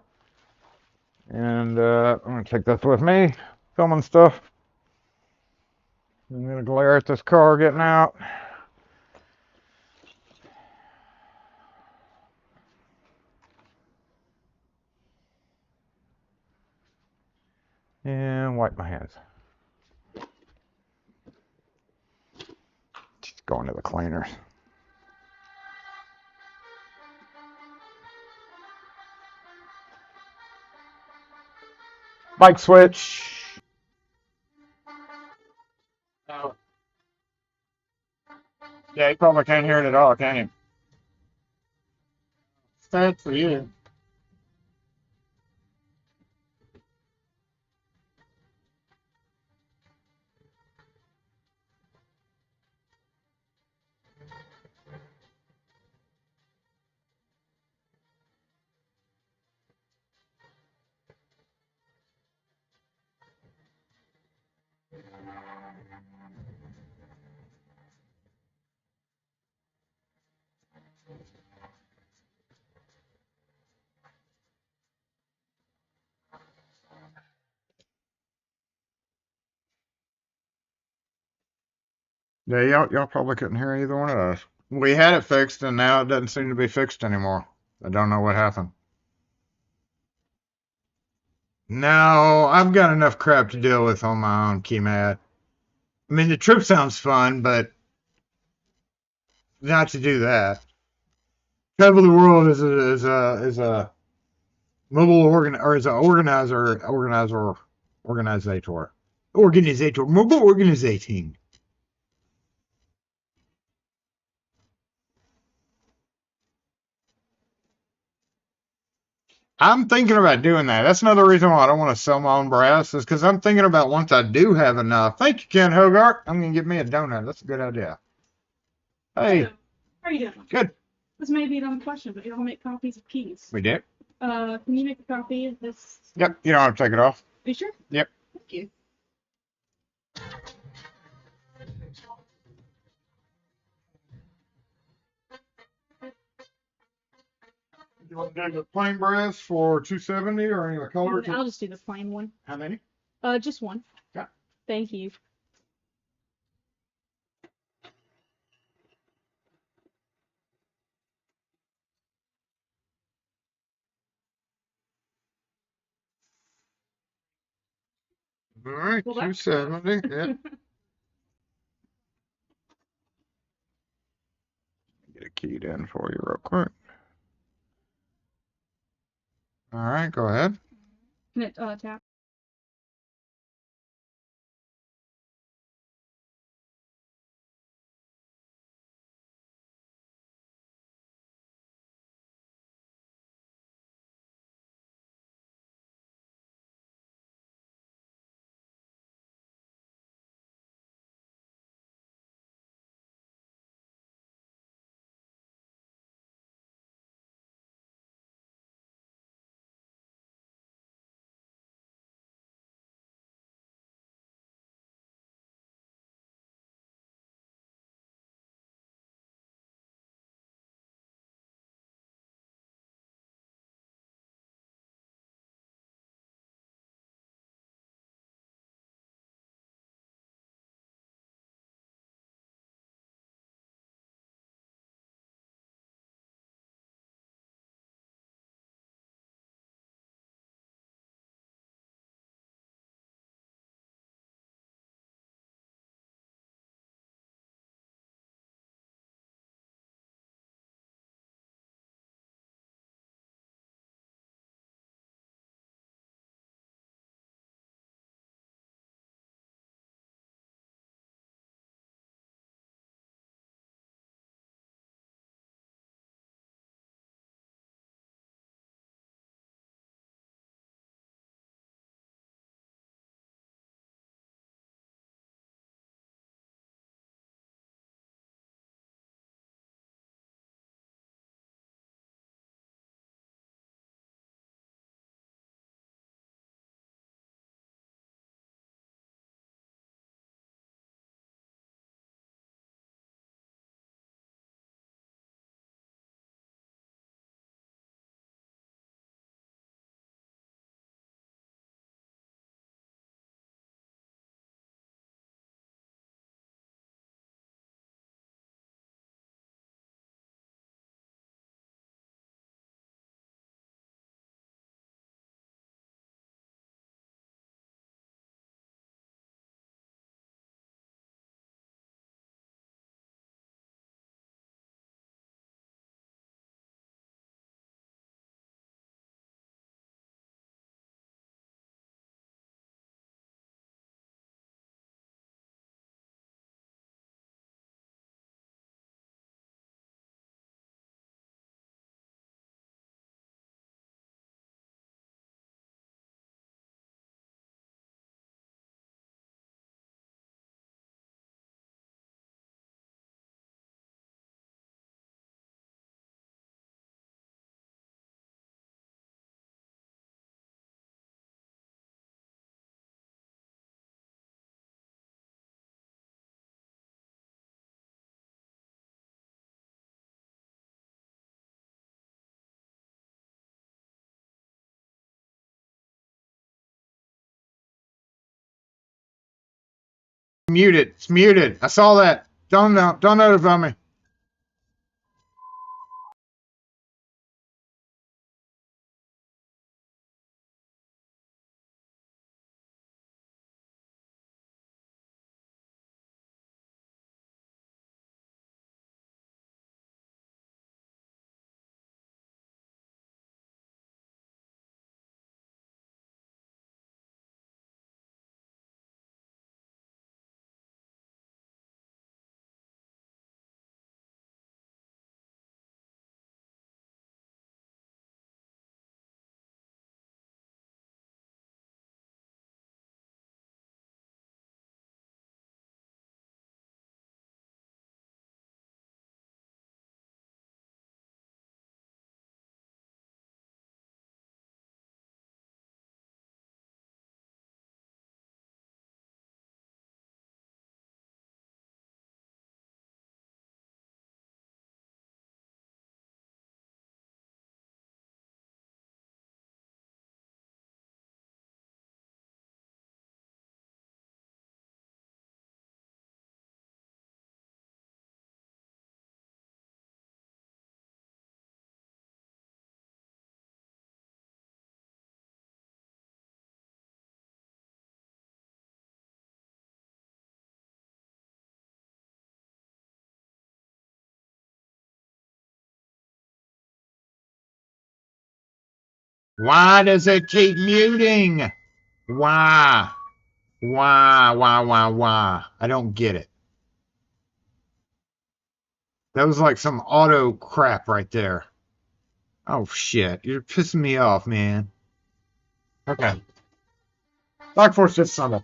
And I'm gonna take this with me, filming stuff. I'm gonna glare at this car getting out. And wipe my hands. Just going to the cleaners. Bike switch. Oh. Yeah, you probably can't hear it at all, can you? Sad for you. Yeah, y'all probably couldn't hear either one of us. We had it fixed, and now it doesn't seem to be fixed anymore. I don't know what happened. No, I've got enough crap to deal with on my own, Keymat. I mean, the trip sounds fun, but not to do that. Travel the world is a mobile or is a organizator, mobile organizating. I'm thinking about doing that. That's another reason why I don't want to sell my own brass, is because I'm thinking about once I do have enough. Thank you, Ken Hogart. I'm gonna get me a donut. That's a good idea. Hey, Hello. How are you doing? good. This may be a dumb question, but you all make copies of keys. We did. Can you make a copy of this? Yep. You don't have to take it off. Are you sure? Yep. Thank you. You want to do the plain brass for 270 or any of the colors? I'll just do the plain one. How many? Just one. Yeah. Thank you. All right, Well, that's 270. Yeah. Get it keyed in for you real quick. All right, go ahead. Can it tap? Muted. It's muted. I saw that. Don't notify me. Why does it keep muting? Why? Why? I don't get it. That was like some auto crap right there. Oh shit, you're pissing me off, man. Okay. Dark Force this Sunday.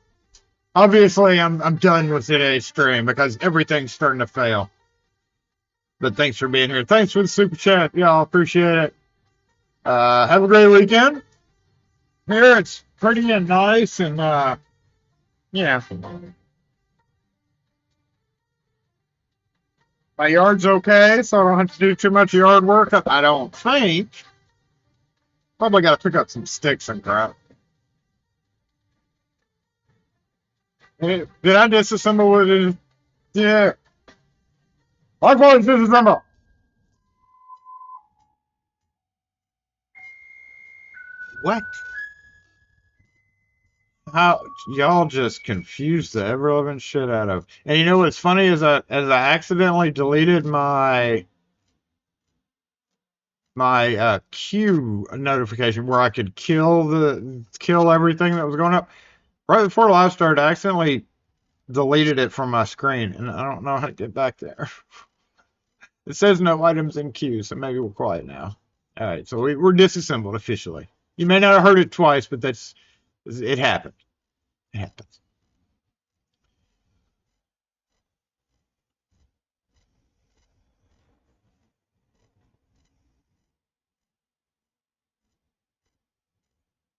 Obviously, I'm done with today's stream because everything's starting to fail. But thanks for being here. Thanks for the super chat, y'all. Appreciate it. Have a great weekend. Here it's pretty and nice, and yeah. My yard's okay, so I don't have to do too much yard work. I don't think. Probably got to pick up some sticks and crap. Did I disassemble what it is? Yeah. Likewise, disassemble. What? How y'all just confused the ever living shit out of. And you know what's funny is I accidentally deleted my queue notification where I could kill everything that was going up. Right before live started, I accidentally deleted it from my screen, and I don't know how to get back there. It says no items in queue, so maybe we're quiet now. All right, so we're disassembled officially. You may not have heard it twice, but it happened. It happens.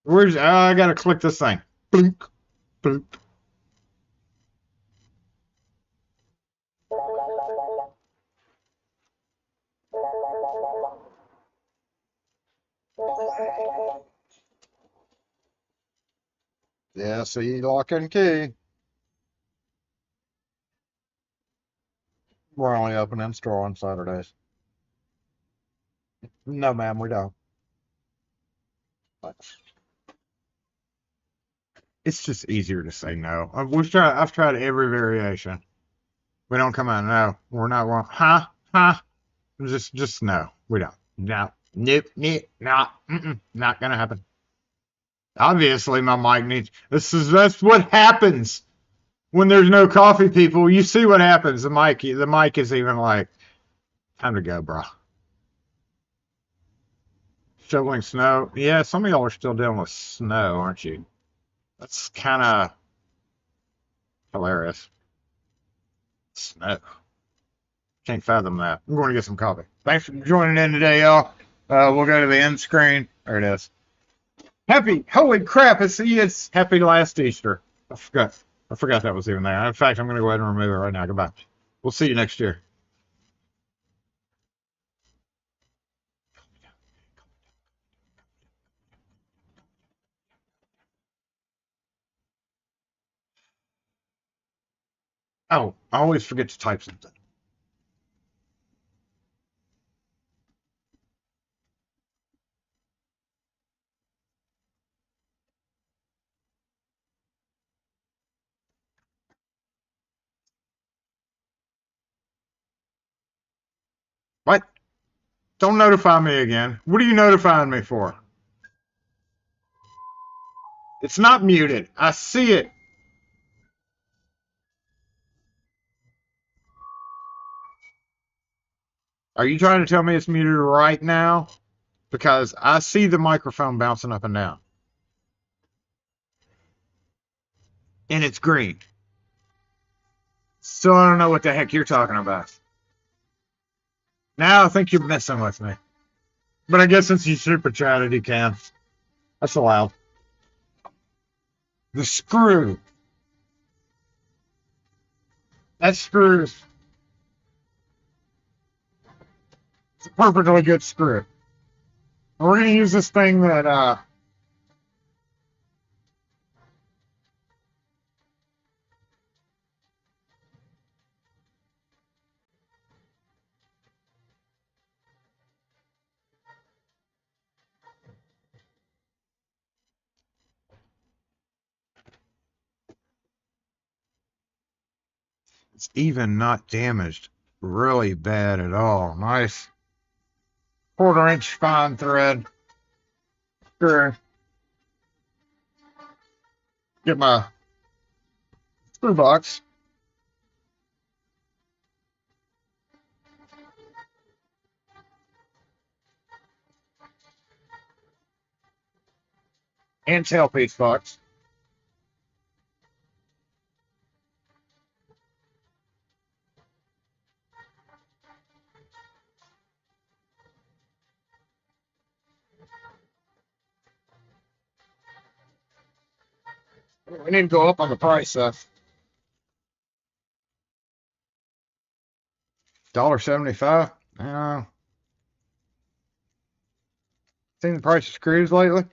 I gotta click this thing. Blink, bloop. Yeah, see, lock and key. We're only open in store on Saturdays. No, ma'am, we don't. It's just easier to say no. I've tried every variation. We don't come out. No, we're not wrong. Huh? Just no. We don't. No. Nope. Not gonna happen. Obviously, my mic needs. That's what happens when there's no coffee, people. You see what happens. The mic is even like, time to go, bro. Shoveling snow. Yeah, some of y'all are still dealing with snow, aren't you? That's kind of hilarious. Snow. Can't fathom that. I'm going to get some coffee. Thanks for joining in today, y'all. We'll go to the end screen. There it is. Holy crap, it's happy last Easter. I forgot that was even there. In fact, I'm going to go ahead and remove it right now. Goodbye. We'll see you next year. Oh, I always forget to type something. What? Don't notify me again. What are you notifying me for? It's not muted. I see it. Are you trying to tell me it's muted right now? Because I see the microphone bouncing up and down. And it's green. So I don't know what the heck you're talking about. Now I think you're messing with me. But I guess since you super chatted, you can. That's allowed. The screw. That screw is a perfectly good screw. And we're going to use this thing that, it's even not damaged really bad at all. Nice 1/4 inch fine thread screw. Get my screw box. And tailpiece box. We need to go up on the price, $1.75. Seen the price of screws lately?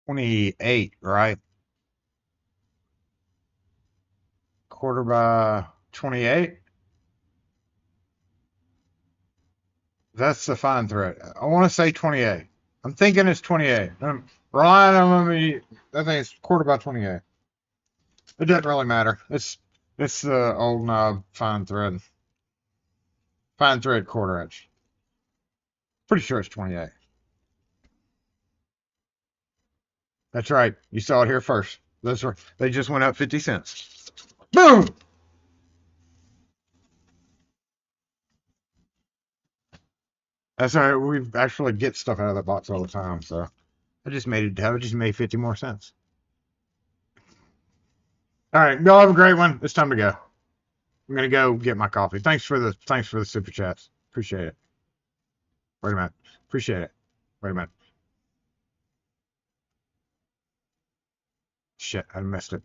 $28, right? 1/4 by 28. That's the fine thread. I want to say 28. I'm thinking it's 28. Ryan, I think it's 1/4 by 28. It doesn't really matter. It's the old knob fine thread. Fine thread 1/4 inch. Pretty sure it's 28. That's right. You saw it here first. They just went up 50 cents. Boom! That's all right. We actually get stuff out of the box all the time, so I just made 50 more cents. All right, y'all have a great one. It's time to go. I'm gonna go get my coffee. Thanks for the super chats. Appreciate it. Wait a minute. Appreciate it. Wait a minute. Shit, I missed it.